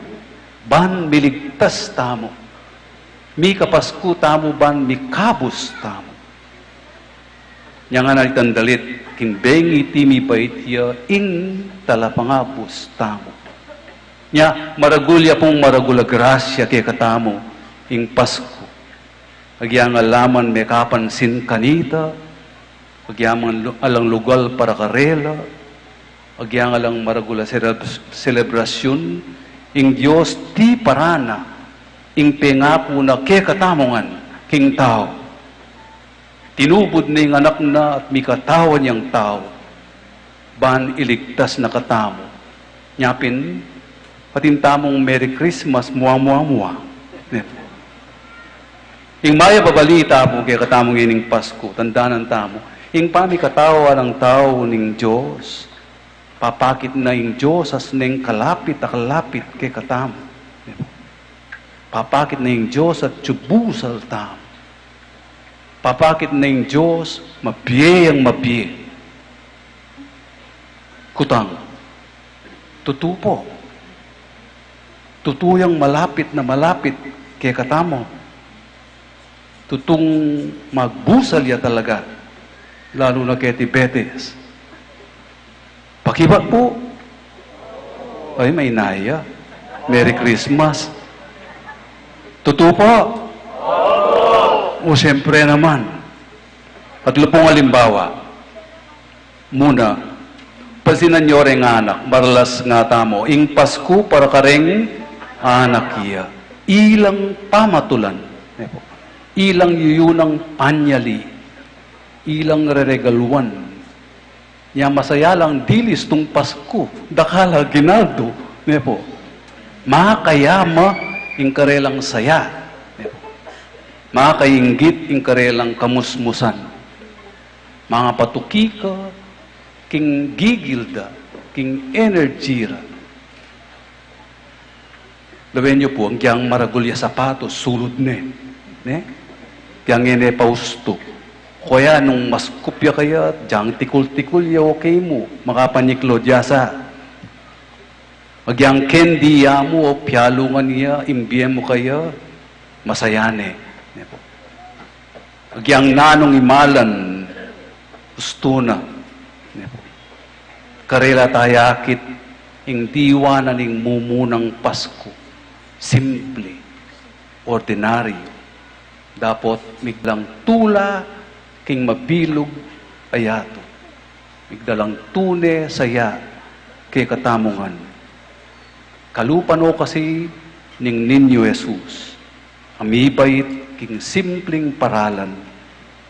ban miligtas tamo. Mi kapasko tamo, ban mikabus tamo. Nya nga nalitan dalit, king bengi timi bait hiya, ing talapangabus tamo. Nya maragulya pong maragula grasya kay katamo, ing Pasko. Agyang alaman may kapansin kanita, agyang alang lugal para karela, agyang alang maragula selebrasyon, ing Diyos ti parana, ing pengapo na ke katamongan, king tao. Tinubod na yung anak na at may katawan niyang tao, ban iligtas na katamo. Nyapin, patintamong Merry Christmas, mua. Ing maya babalita mo kaya katamong ining Pasko, tandaan tamo. Ing pami katawa ng tao ning Diyos, papakit na ing Diyos as ning kalapit kay katamo. Papakit na ing Diyos at tubusal tamo. Papakit na ing Diyos, mabiyayang mabiye. Kutang, tutupo. Tutuyang malapit na malapit kay katamo. Tutong magbusal ya talaga, lalo na kay Tibetes. Pakibat po. Ay, may naya. Merry Christmas. Totoo po. O siyempre naman. At lupong halimbawa, muna, pasinan nyo rin anak, maralas nga tamo, ing Pasko para kareng anak iya. Ilang pamatulan. Ilang yuyunang panyali. Ilang reregaluan. Ya masaya lang dilis tung Pasko. Dakala ginaldo. Nepo. Makayama ing karelang saya. Nepo. Makainggit ing karelang kamusmusan. Mga patukika, king gigilda, king energyra. Lawin niyo po, ang kiyang maragulya sapatos, sulod ne? Kiyang ine pausto. Kaya nung mas kupya kaya, diyang tikul-tikul ya okay mo, makapanyiklo diyasa. Magyang kendi ya mo, piyalungan niya, imbyen mo kaya, masayane. Magyang nanong imalan, gusto na. Karela tayakit, ing diwa na ning mumunang Pasko. Simple, ordinaryo. Dapat migdalang tula, king mabilog, ayato. Migdalang tune, saya, kay katamungan. Kalupano kasi ning ninyo Jesus. Amibait, king simpleng paralan,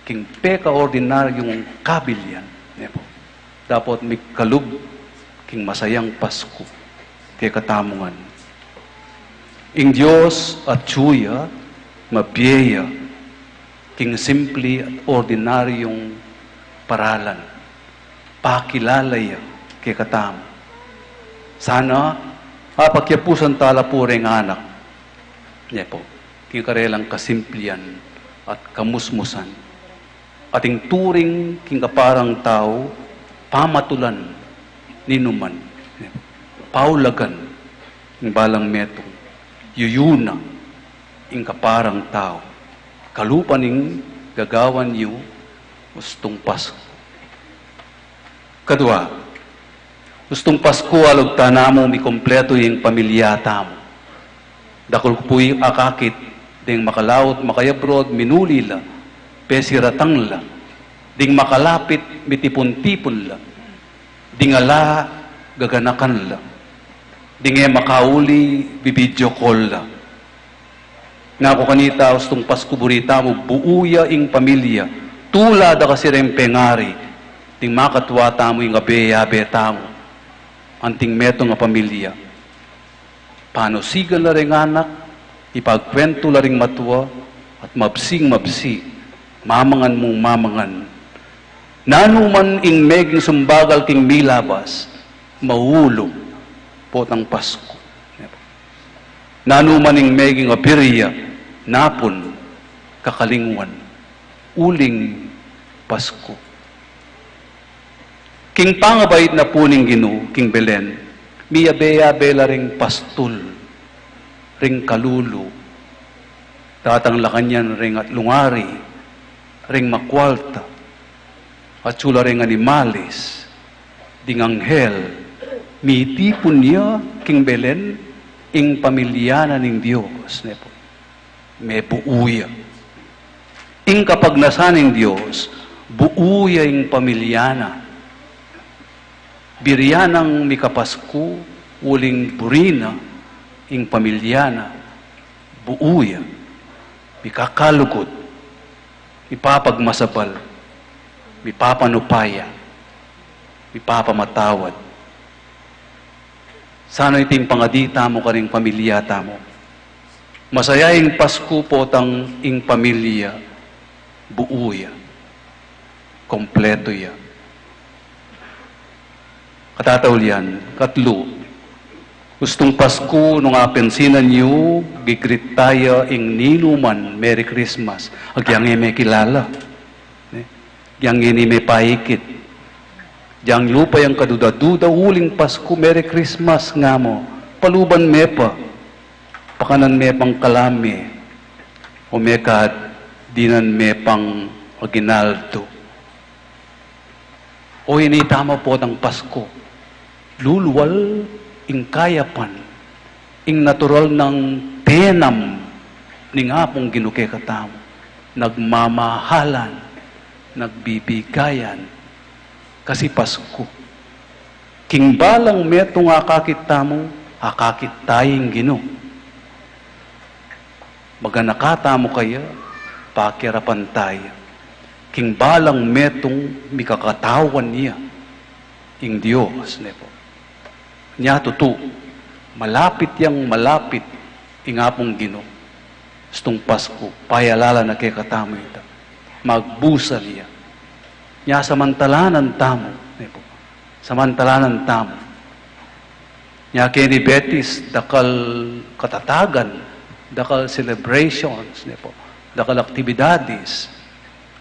king peka-ordinaryong kabilyan. Dapat migkalub, king masayang Pasko, kay katamungan. Ing Diyos at Tsuya, mabiyaya, king simple at ordinaryong paralan. Pakilalaya kay katamo. Sana, pagyapusan tala po rin anak. Niya po, king karelang kasimplian at kamusmusan. Ating turing king kaparang tao, pamatulan, ninuman. Paulagan, ng balang metong, yuyuna, ing kaparang tao. Kalupaning gagawan niyo, gustong Pasko. Kadua, gustong Pasko alog tanamo mi kompleto yung pamilyata mo. Dakol po yung akakit, ding makalawot, makayabrod, minulila, pesiratang la, ding makalapit, mitipon-tipon la, ding ala, gaganakan la, ding makauli, bibidyo call la. Nga ako kanita, gustong Pasko burita mo, buuya ing pamilya, tula da kasi rin pengari, ting makatwa tamo yung abeya-abe tamo, anting meto nga pamilya. Panosigan na rin anak, ipagkwento na rin matwa, at mabsing-mabsi, mamangan mong mamangan. Nanuman ing meging sumbagal king milabas, maulo po ng Pasko. Nanuman ing meging apirya, napon, kakalingwan, uling Pasko. King pangabait na puning Ginoo, king Belen, miyabeya-bela ring pastul, ring kalulu, tatang lakanyan ring at lungari, ring makwalta, at sula ring animalis, ding anghel, mitipon niya, king Belen, ing pamilyana ning Diyos. May buuya. Ing kapagnasan ng Diyos, buuya ing pamilyana. Biryanang mikapasko, uling burina, ing pamilyana, buuya, mikakalugod, mipapagmasabal, mipapanupaya, mipapamatawad. Sana iting pangadita mo ka ring pamilyata mo. Masayaing Pasko po tang ing pamilya, buo ya, kompleto ya. Katataulian, katlo, gustong Pasko nung apensinan niyo, gigrit tayo ing ninuman, Merry Christmas, agyang may kilala, agyang may paikit, agyang lupa yung kaduda-duda, huling Pasko, Merry Christmas nga mo, paluban me pa, pakanan me pang kalami, o me kat, dinan me pang aginaldo. O ini tama po ng Pasko, luluwal ing kayapan, ing natural ng tenam, ni nga pong ginukekatamo, nagmamahalan, nagbibigayan, kasi Pasko. King balang meto nga kakit tamo, akakit tayong Gino. Maganakatamo kaya, pakirapan tayo. King balang metong mikakatawan niya, ing Diyos, nepo. Nya tutu, malapit yang malapit, ingapong Gino. Stong Pasko, payalala na kay katamo ita. Magbusal niya. Nya samantalanan tamo, nepo. Samantalanan tamo. Nya kay ni Betis, dakal katatagan, dakal celebrations, nepo. Dakal aktibidades,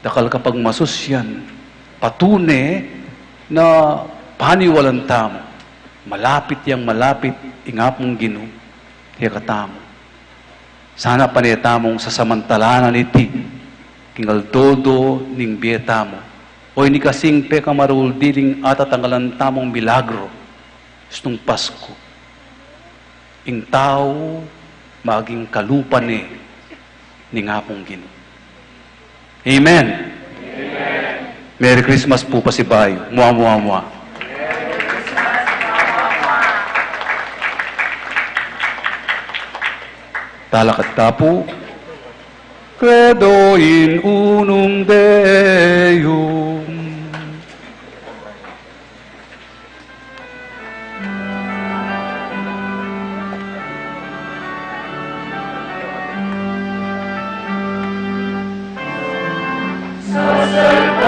dakal kapag masusyan, patune na paniwalan tamo. Malapit yang malapit, ingapong Gino, kaya katamo. Sana panitamong sasamantalanan iti, kingal todo ning bietamo, o ini kasing pekamarul diling atatanggalan tamong milagro, gustong Pasko. Ing tao, maging kalupan ni ngapong Gino. Amen. Amen. Merry Christmas po pa si Bayo. Mua. Talakat tapo. Credo in unum Deum.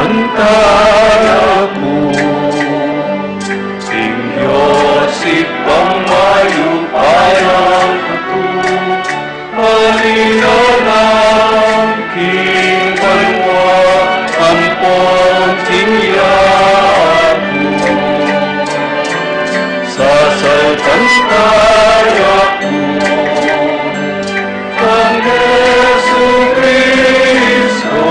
Antaraku sing Yosip pamayupayang katu halinalang king banwa ampon tingyaku sasalkan tayaku kang Yesu Kristo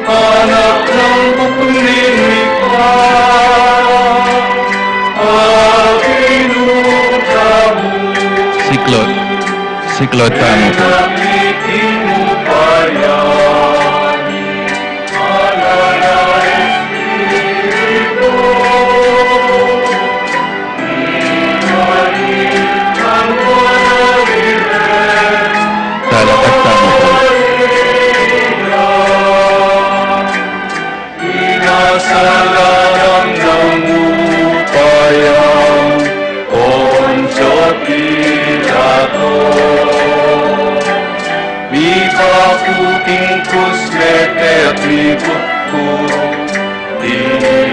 anak ng pagpumimika, akinutamu. Siklod kami po. Inabitin mo bayani, alala Espiritu. Inalit ang walirin. Talakat kami po. Inasalarang ng upayang Poncio Pilato. Mipaputing kusmete at miputko, di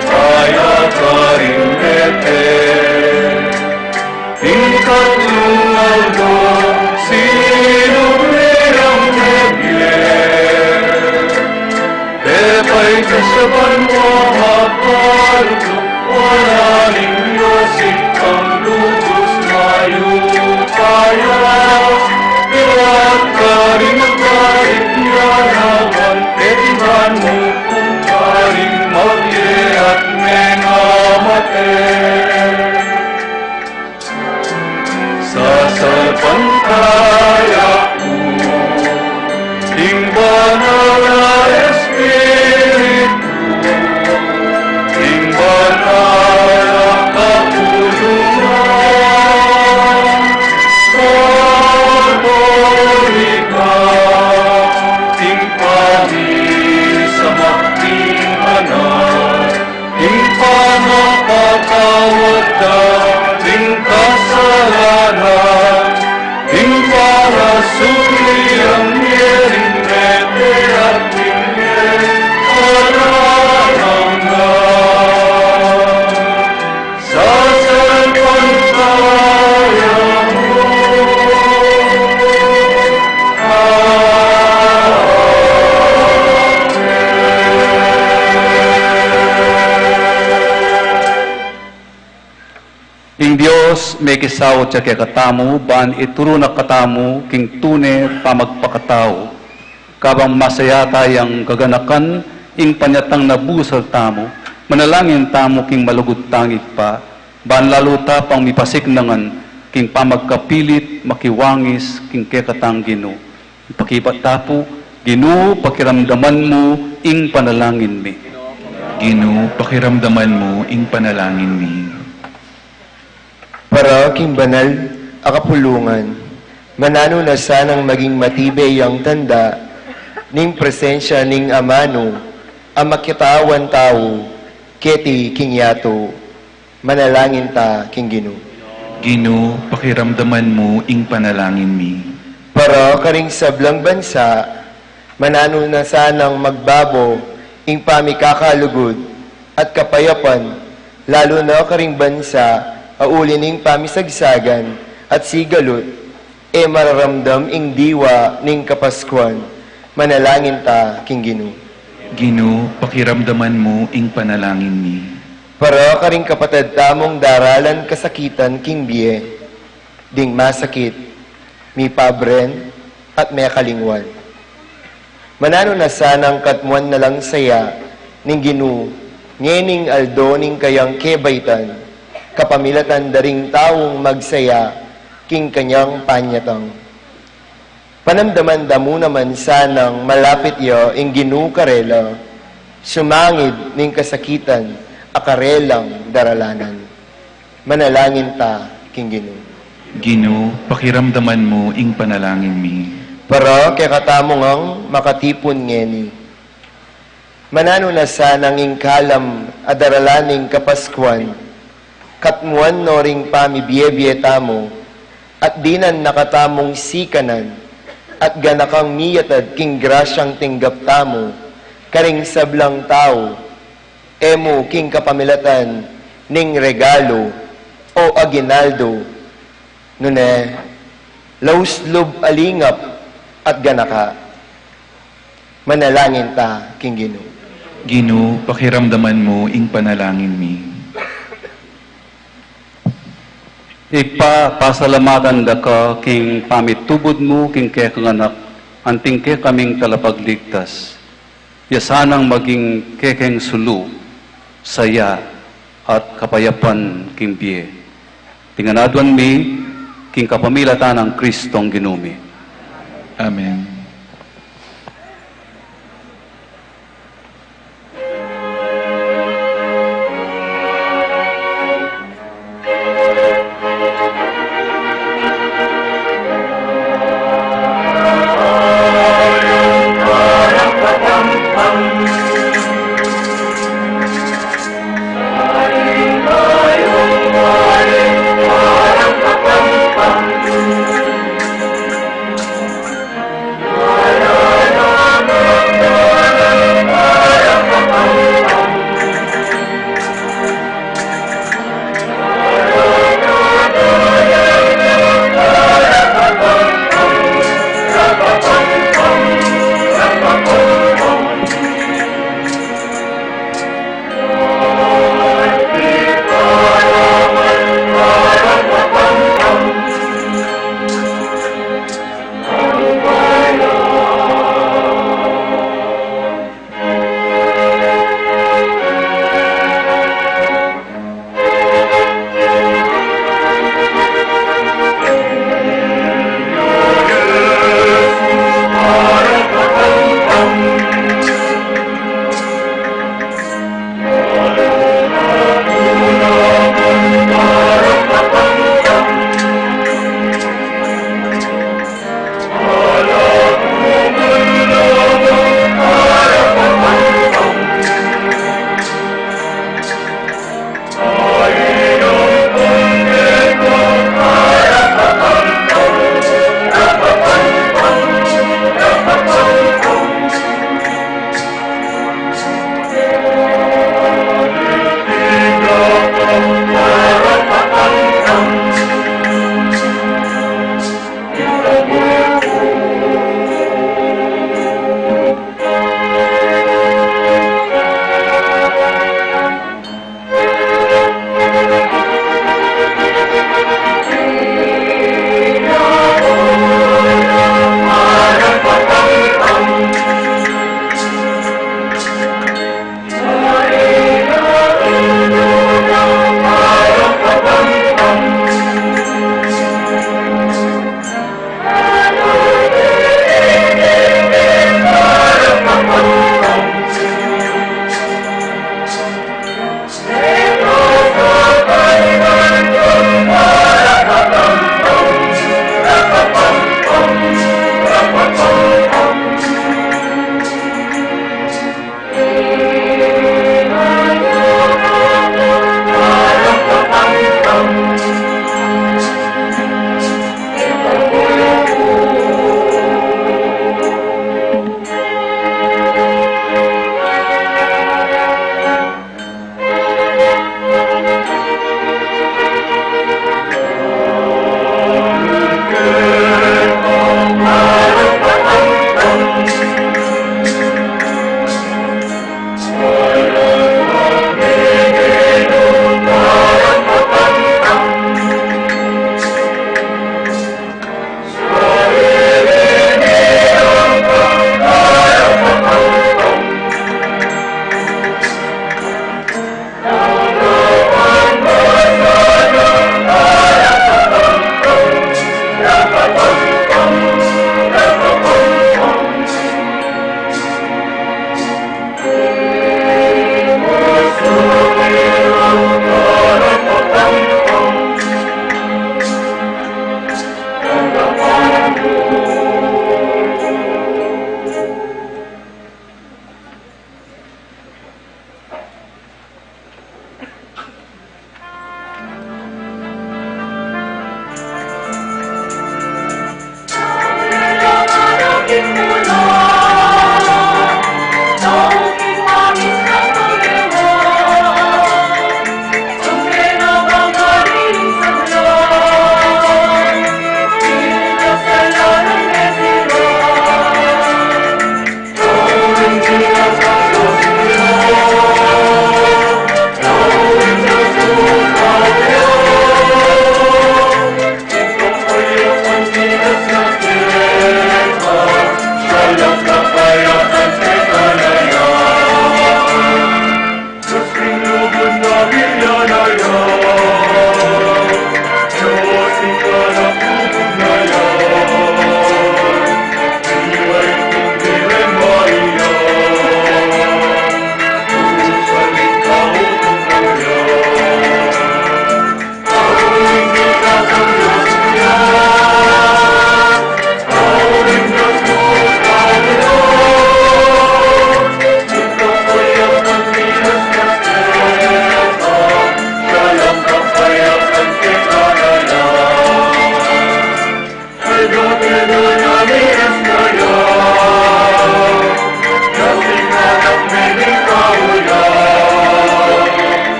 kaya karimete. Tingkatlong aldo, sino merang nebyer. Epay kasaban mo mapaluto, wala ning Yosip ang lubos mayupaya. Iwat ka rin magkarit niya naman, petihan mo kung karing magye at mengamate. Sasalpan kaya ko, ing banal na Espiritu, ing banal na kapulungan, Katolika, ing pamisamaktinganan, ing pamapatawad na, ing kasalanan, ing may kisawot siya kay katamu, ban ituro na katamu, king tune pamagpakatao. Kabang masaya tayang kaganakan, ing panyatang nabusal tamo, manalangin tamo king malugod tangig pa, ban lalo tapang mipasiknangan, king pamagkapilit, makiwangis, king kekatang Ginoo. Ipakibat tapo, Ginoo, pakiramdaman mo, ing panalangin mi. Ginoo, pakiramdaman mo ing panalangin mi. Para king banal, akapulungan, manano na sanang maging matibay ang tanda, ning presensya ning amano, ang makitawan tao, keti king yato, manalangin ta king Ginoo. Ginoo, pakiramdaman mo ing panalangin mi. Para karing sablang bansa, manano na sanang magbabo, ing pamikakalugod at kapayapan, lalo na karing bansa, auli ning pamisagsagan at sigalot, e mararamdam ing diwa ning kapaskuan, manalangin ta king Ginoo. Ginoo, pakiramdaman mo ing panalangin mi. Para karing kapatid tamong daralan kasakitan king biye, ding masakit, mi pabren, at may kalingwan. Manano na sanang katmuan na lang saya, ning Ginoo, ngening aldo ning kayang kebaytan, kapamilatan daring taong magsaya, king kanyang panyatang. Panamdaman damo naman sanang malapit yo ing Ginoo karela, sumangid ning kasakitan, akarelang daralanan. Manalangin ta, king Ginoo. Ginoo, pakiramdaman mo ing panalangin mi. Para kay katamongang makatipon ngeni. Manano na sanang ingkalam adaralaning kapaskuan, katmuan no ring pamibiye-biye tamo, at dinan nakatamong sikanan, at ganakang miyatad king grasyang tinggap tamo, karing sablang tao, emo king kapamilatan, ning regalo, o aginaldo, nune, lauslob alingap, at ganaka. Manalangin ta, king Ginoo. Ginoo, pakiramdaman mo ing panalangin mi. Ipapasalamatan da ka king pamitubod mo king kekanganak, anting ke kaming talapagligtas. Yasanang maging kekeng sulu, saya, at kapayapan king biye. Tinganaduan mi, king kapamilatan ng Kristong Ginoo. Amen.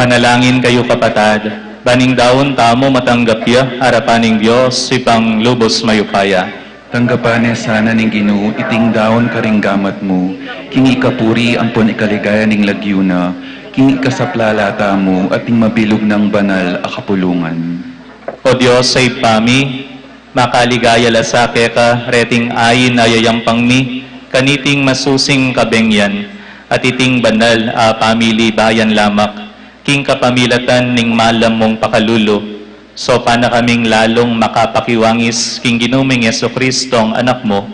Manalangin kayo kapatad, baning daon tamo matanggap ya, harapaning Diyos, ipang lubos mayupaya. Tanggapan sana ning Ginoo iting daon karing gamat mo, king ikapuri ampon ikaligaya ning lagyuna, king ikasaplalata mo at ting mabilog ng banal a kapulungan. O Diyos sa ipami, makaligaya lasake ka, reting ayin ayayang pangmi, kaniting masusing kabengyan, at iting banal a pamili bayan lamak, king kapamilatan ning malam mong pakalulo, so pana kaming lalong makapakiwangis, king ginuming Yeso Kristong anak mo,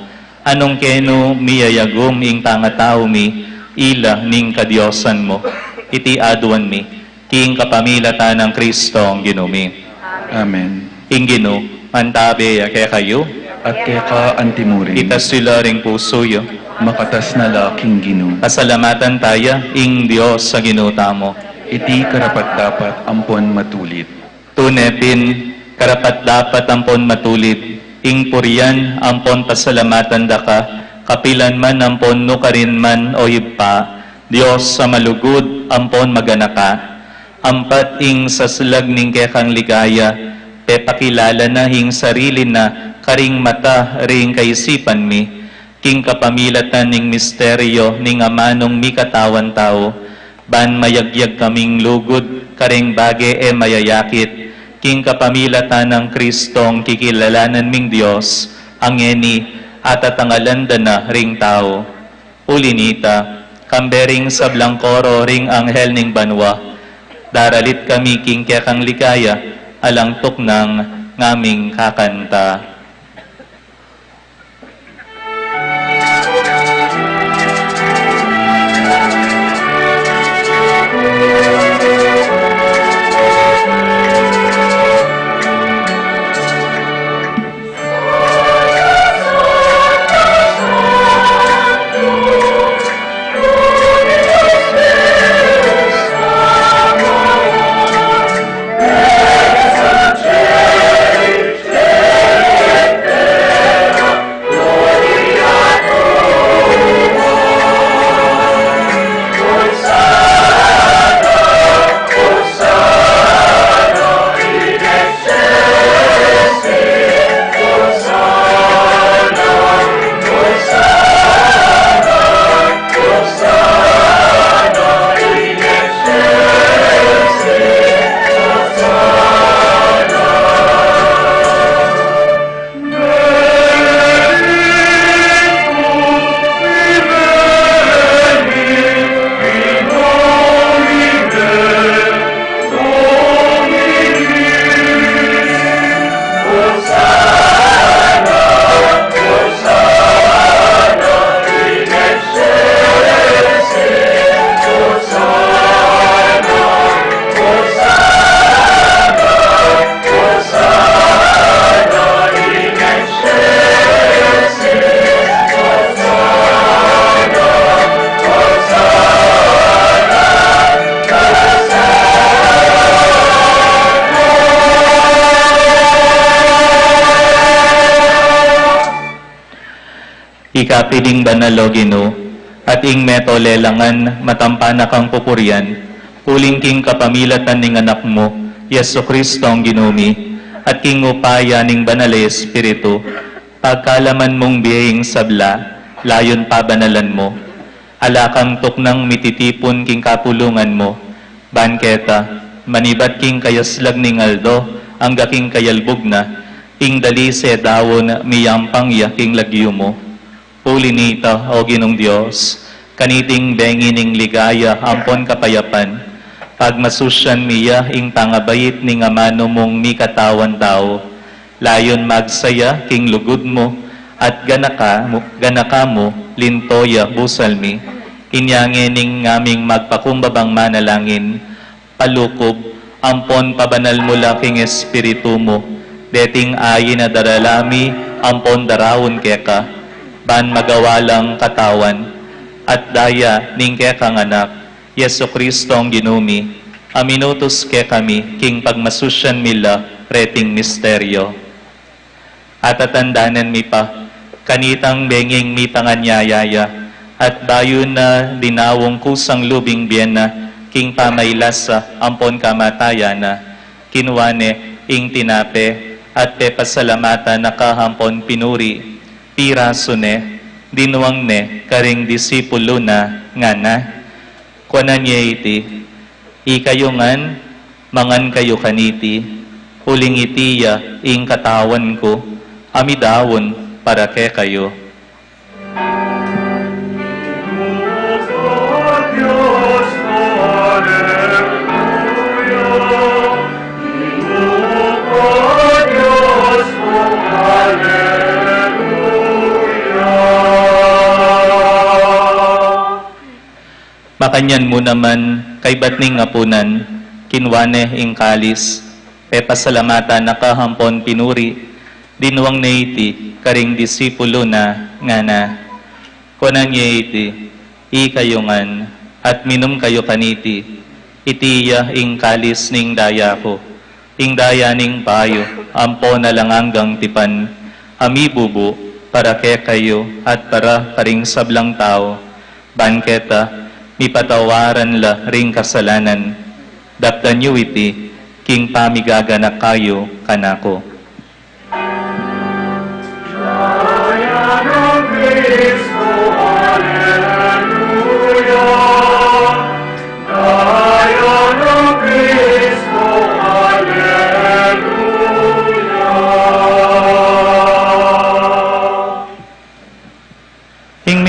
anong keno miyayagom ing tangatao mi, ila ning kadyosan mo, iti aduan mi, king kapamilatan ng Kristong ginumi. Amen. Ing Gino, mantabe kaya kayo, at kaya ka antimurin, itas sila ring puso yo, makatas na laking Ginoo. pasalamatan taya, ing Diyos sa ginutamo. Iti karapat-dapat ampon matulit. Tunepin, karapat dapat ampon matulid, ing purian ampon pasalamatan da ka, kapilan man ampon no karin man o ipa, Diyos sa malugod ampon maganaka, ampat ing saslag ning kekang ligaya, pe pakilala na hing sarili na, karing mata ring kaisipan mi, king kapamilatan ning misteryo ning amanong mi katawan tao, ban mayagyag kaming lugod, karing bage e mayayakit, king kapamilatan ng Kristong kikilalanan ming Diyos, ang eni at atangalanda na ring tao. Ulinita, kambering sablang koro ring anghel ning banwa, daralit kami king kekang ligaya, alangtok ng ngaming kakanta. Ikapiling banalo Ginoo, at ing meto lelangan matampana kang pupurian, uling king kapamilatan ning anak mo, Yeso Kristong ginumi, at king upaya ning banal Espiritu, pagkalaman mong biyaying sabla, layon pabanalan mo, alakang tuknang mititipon king kapulungan mo, banketa, manibat king kayaslag ning aldo, ang gaking kayalbog na, ing dalise dawon miyampang yaking lagyo mo. Ulinita, o Ginong Diyos, kaniting bengi ning ligaya, ampon kapayapan, pagmasusyan miya, ing pangabayit ning amano mong mi katawan tao, layon magsaya, king lugod mo, at ganaka mo, lintoya, busal mi, inyange ning ngaming magpakumbabang manalangin, palukob, ampon pabanal mula king Espiritu mo, deting ayin na daralami, ampon darawon keka, ban magawalang katawan, at daya ning kekang anak, Yeso Kristong ginumi, aminutos ke kami, king pagmasusyan mila, reting misteryo. At atandanan mi pa, kanitang benging mi panganyayaya, at bayo na dinawong kusang lubing biyena, king pamaylas ampon kamatayana, kinuane ing tinape, at te pasalamata nakahampon pinuri, pirasone, dinuang ne, karing disipulo na, nga na, kuanan niya iti, ikayungan, mangan kayo kaniti, huling itiya, ing katawan ko, amidawon, para ke kayo. Makanyan mo naman, kay batning apunan, kinwane ing kalis, pe pasalamata nakahampon pinuri, dinuang na iti, karing disipulo na, nga na. Kunan niya iti, ikayungan, at minum kayo kaniti, itiya ing kalis ning daya ko, ing daya ning payo, ampo na lang hanggang tipan, amibubo, para ke kayo, at para karing sablang tao, banketa, mi patawaran la ring kasalanan, daptan yu iti, king pamigaganak kayo kanako.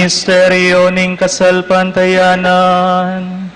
Misteryo ning kasalpantayanan.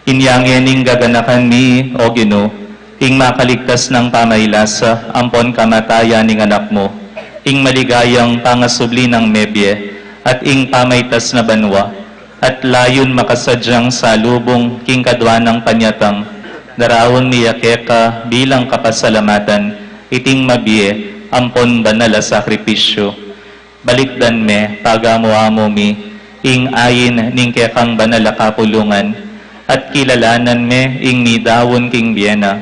Inyangening gaganakan mi, O Gino, ing makaligtas ng pamaylasa, ampon kamatayan ning anak mo, ing maligayang pangasubli ng mebye, at ing pamaytas na banwa, at layon makasadyang salubong king kadwa ng panyatang, darawang niyakeka bilang kapasalamatan, iting mabie, ampon banala sakripisyo. Balikdan me, pagamuamo mi, ing ayin ning kekang banala kapulungan, at kilalanan me ing nidawon king Biena,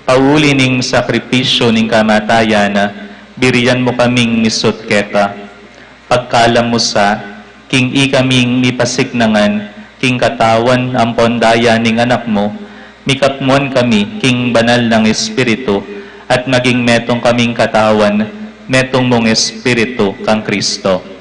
pauli ning sakripisyo ning kamatayana, biriyan mo kaming misut keta. Pagkalam mo sa, king ikaming mipasignangan, king katawan ampon daya ning anak mo, mikapmon kami king banal ng Espiritu, at maging metong kaming katawan, metong mong Espiritu kang Kristo.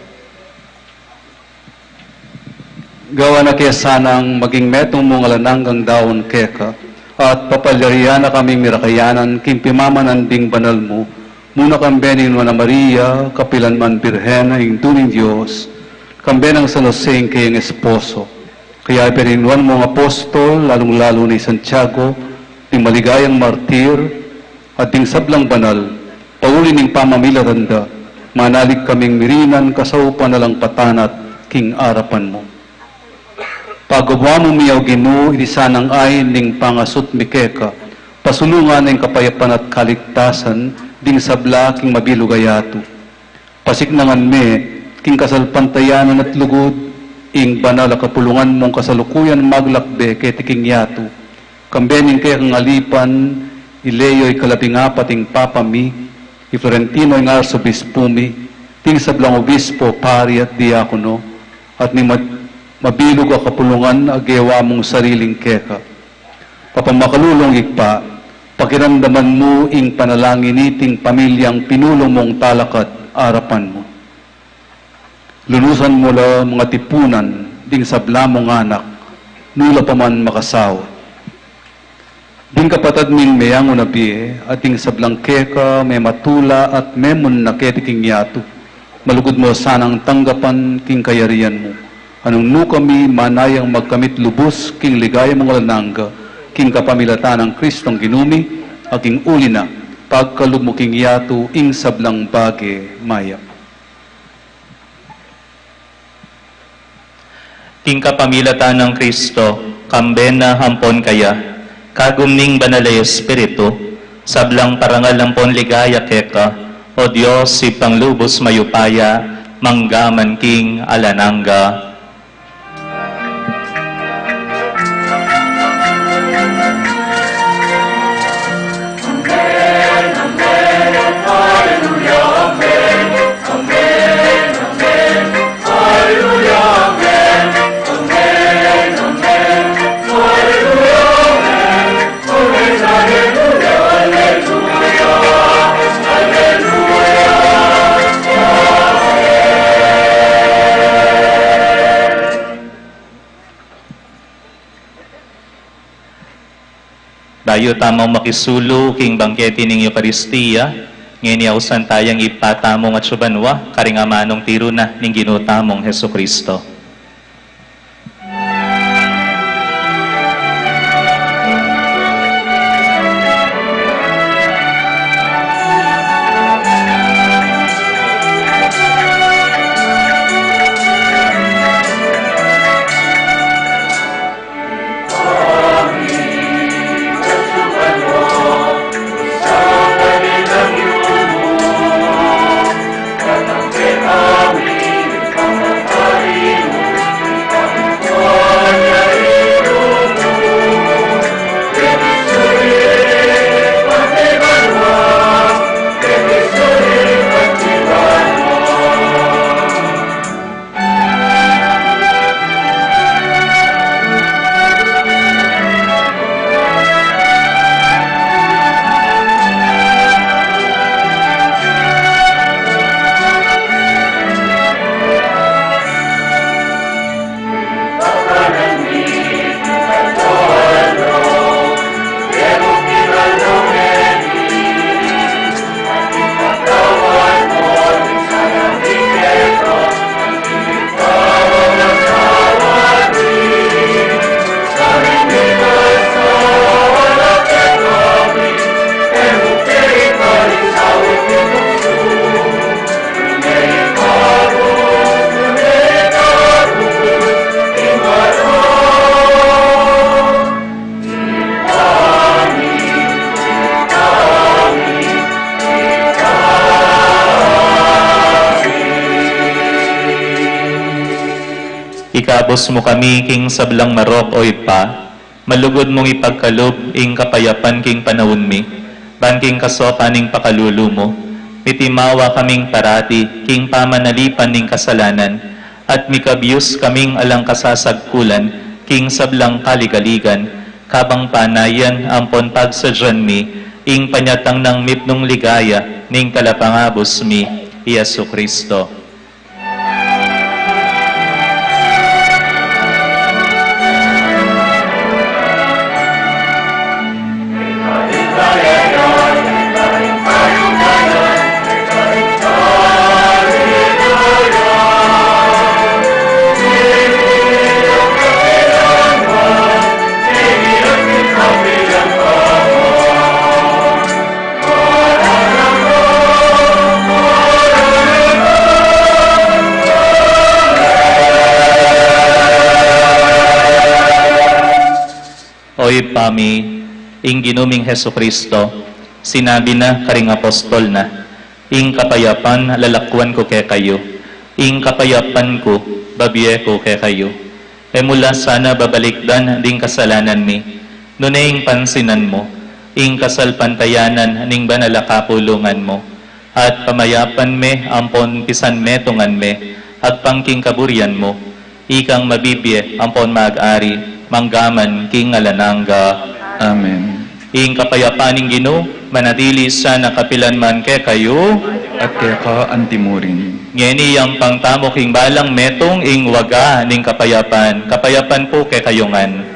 Gawa na kaya sanang maging metong mga lananggang daon keka, at papalyariya na kaming mirakayanan, kimpimamanan ding banal mo, muna kambenin mo na Maria, kapilan man Birhen, ing tuning Diyos, kambenang San Jose kayong esposo. Kaya perinwan mo ang apostol, lalong-lalo ni Santiago, ding maligayang martir, at ding sablang banal, pauli ning pamamilaranda, manalig kaming mirinan, kasaupan na lang patanat, king arapan mo. Paggawa mo miyaw Ginoo, iti sanang ay ning pangasut mikeka, pasulungan ng kapayapan at kaligtasan, ding sabla king mabilugayato. Pasiknangan me, king kasalpantayanan at lugod, ing banal kapulungan mong kasalukuyan maglakbe kay tiking yato. Kambening kaya kang alipan, ileyo'y kalabingapat ing papami, i Florentino ing arsobispumi, ting sablang obispo, pari at diakono, at ni mabilog a kapulungan agewa mong sariling keka. Papamakalulong ikpa, pakiramdaman mo ing panalangin iting pamilyang pinulong mong talakat arapan mo. Lunusan mo la mga tipunan ding sabla mong anak, nula pa man makasawa. Ding kapatad ming mayang unabi, at ding sablang keka, may matula at memon na ketiking yato, malugod mo sanang tanggapan king kayarian mo. Anong no kami manayang magkamit lubos king ligaya mong lanangga, king kapamilatan ng Kristong ginumi, aking uli na, pagkalumuking yato ing sablang bage maya. King kapamilatan ng Kristo, kambena hampon kaya, kagumning banalay Espiritu, sablang parangal ng ponligaya keka, o Diyos si panglubos mayupaya, manggaman king alananga. Dayo tamang makisulo king bangketi ning Eucharistia, ngayon yausan tayang ipatamong at subanwa, karingamanong tiro na ning ginutamong Heso Kristo. Ikabos mo kami king sablang marok o ipa, malugod mong ipagkalob ing kapayapan king panahon mi, banking kasopan ning pakalulu mo, mitimawa kaming parati king pamanalipan ning kasalanan, at mikabyus kaming alang kasasagkulan king sablang kaligaligan, kabang panayan ampon pagsadyan mi, ing panyatang ng mipnong ligaya ning kalapangabos mi, Yesu Kristo. Oy pami, ing ginuming Heso Kristo, sinabi na karing apostol na, ing kapayapan lalakwan ko kay kayo, ing kapayapan ko babiye ko kay kayo. E mula sana babalikdan ding kasalanan mi, nunay pansinan mo, ing kasalpantayanan ning banalakapulungan mo, at pamayapan me ampon pisan metungan me, at pangking kaburian mo, ikang mabibiye ampon mag-ari, manggaman king alananga. Amen. Ing kapayapaning Ginoo, manatili sa nakapilan man kay kayo, at kaya ka antimurin. ngeni yang pangtamo king balang metong ing waga ning kapayapan. Kapayapan po kay kayongan.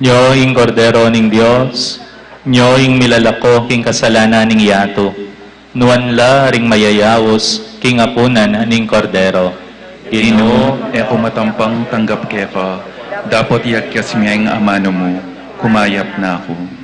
Nyo ing kordero ning Dios, nyo ing milalako king kasalanan ning yato, nuan la ring mayayawos king apunan ning kordero. Ginoo, eko matampang tanggap keka, dapat iagkas miya ang amano mo, kumayap na ako.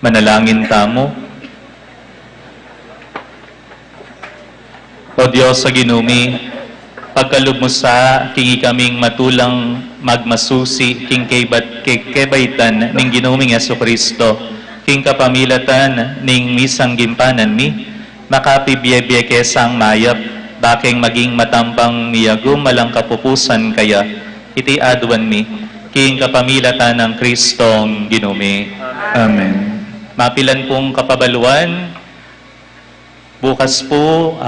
Manalangin tamo. O Diyos sa ginumi, pagkalub mo sa kingi kaming matulang magmasusi king kebaitan ning ginuming Yesu Kristo, king kapamilatan ning misang gimpanan mi, makapibiyebye kesang mayap, baking maging matampang miyagum malang kapupusan kaya, iti aduan mi, king kapamilatan ng Kristong ginumi. Amen. Mapilan pong kapabaluan, bukas po,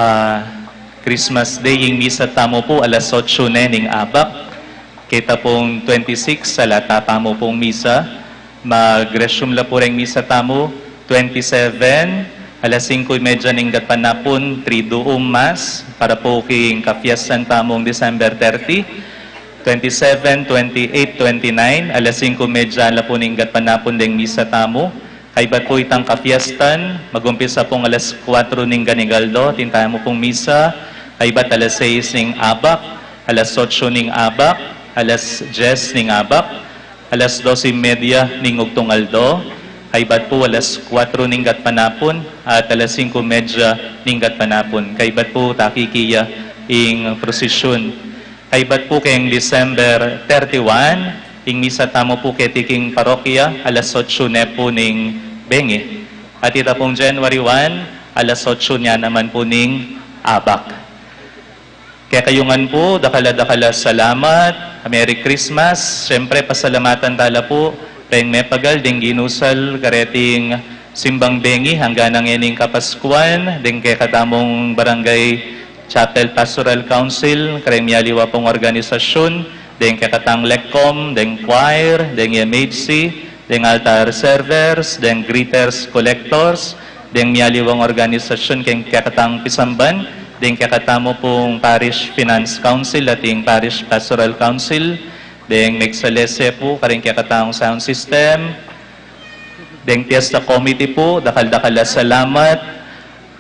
Christmas Day, yung misa tamo po, alas 8 nening abak. Kita pong 26, sa lata tamo pong misa. Mag-resume la po rin misa tamo, 27, alas 5:30 ning gatpanapon, 3 duum mas, para po king kafiyasan tamong December 30. 27, 28, 29, alas 5:30 la po ning gatpanapon ding misa tamo. Kaibat po itang kafiestan, mag-umpisa pong alas 4 ning ganigaldo, tintahan mo pong misa. Kaibat alas 6 ning abak, alas 8 ning abak, alas 10 ning abak, alas 12:30 ning ugtong aldo. Kaibat po alas 4 ning gatpanapon, at alas 5:30 ning gatpanapon. Kaibat po takikiya ing prosesyon. Kaibat po kayong December 31, ing misa tamo po ketiking parokya, alas 8 ne po ning bengi. At ita pong January 1, alas 8 niya naman po ning abak. Kaya kayungan po, dakala-dakala salamat, Merry Christmas. Siyempre, pasalamatan tala po, tayong mepagal, ding ginusal, kareting simbang bengi, hanggang ang ining kapaskuan, ding kaya katamong barangay Chapel Pastoral Council, kareng miyaliwa pong organisasyon, ding kakatang LECCOM, ding choir, ding MHC, ding altar servers, ding greeters collectors, ding miyaliwang organisasyon, keng kakatang pisamban, ding kakatamo pong Parish Finance Council at yung Parish Pastoral Council, ding nagsalese po, kareng kakatang sound system, ding Fiesta Committee po, dakal-dakala salamat,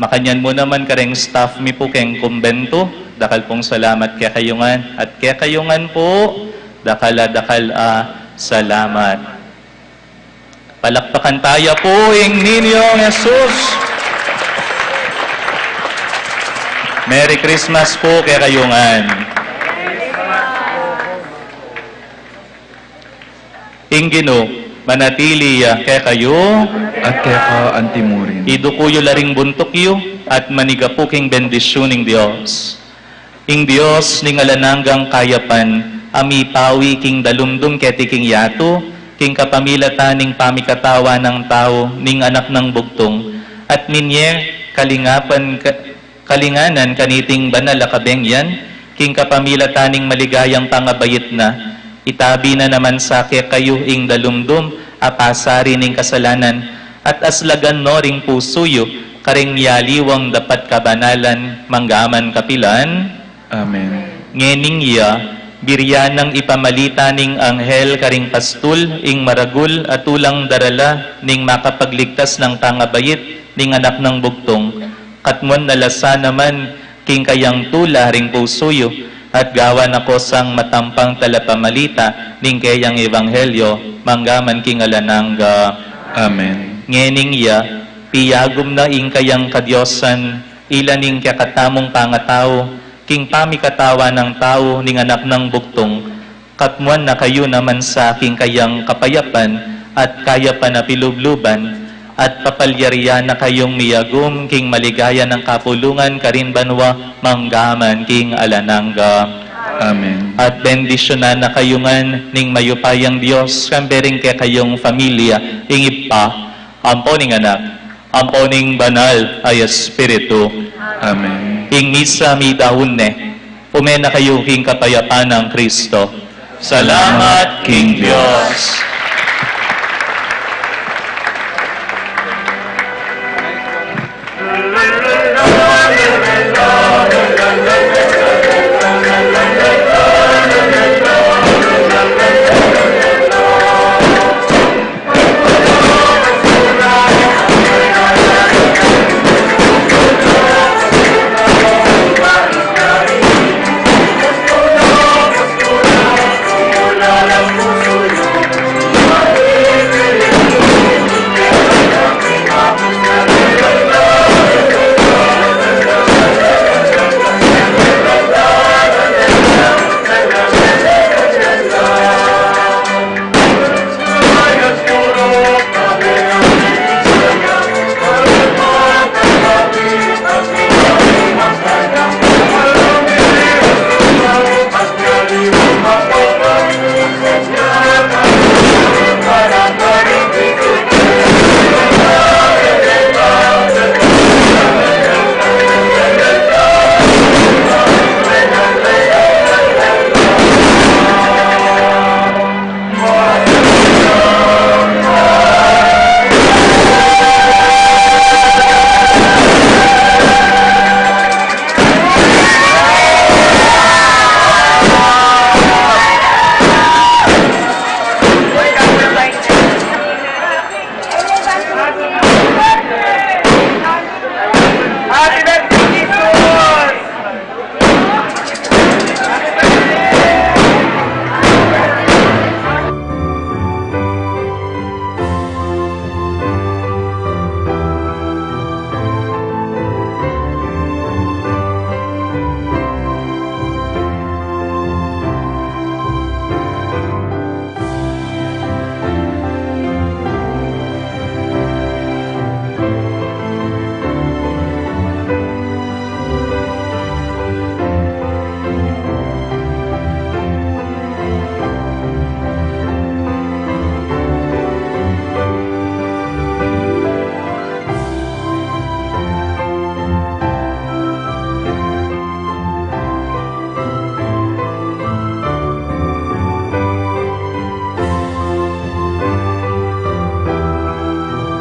makanyan mo naman kareng staff mi po keng kumbento, dakal pong salamat kaya kayungan. At kaya kayungan po, dakala-dakal salamat. Palakpakan tayo po ing Ninyong Jesus. Merry Christmas po kaya kayungan. Ing Gino, manatili kaya kayo at kaya ka antimurin. Idukuyo laring buntok yu at maniga po king bendisyon ng Diyos. Ing Diyos ning alananggang kayapan, ami pawi king dalumdum keti king yato, king kapamilatan ning pamikatawa ng tao, ning anak ng bugtong, at ninye kalinganan kaniting banal akabengyan, king kapamilatan ning maligayang pangabayit na, itabi na naman sa kayo ing dalumdum, apasari ning kasalanan, at aslagan no ring pusuyo, karing yaliwang dapat kabanalan, manggaman kapilan. Amen. Ngening iya, biryanang ipamalita ning anghel karing pastul, ing maragul at tulang darala, ning makapagligtas ng tangabayit, ning anak ng bugtong, katmuan nalasa naman, king kayang tula ring pusuyo, at gawa na ko sang matampang talapamalita, ning kayang ebanghelyo, manggaman king alanangga. Amen. Ngening iya, piyagom na ing kayang kadyosan, ilaning kakatamong pangatao, king pamikatawa ng tao, ning anak ng bugtong, katmuan na kayo naman sa aking kayang kapayapan, at kaya pa na pilubluban, at papalyariya na kayong miyagum, king maligaya ng kapulungan, karinbanwa, manggaman, king alanangga. Amen. At bendisyonan na kayungan, ning mayupayang Diyos, kambering kaya kayong familia, ing ipa, ampo ning anak, ampo ning banal ay Espiritu. Amen. Ing misa mi daunne, pumena kayo king kapayapaan ng Kristo. Salamat, King Diyos.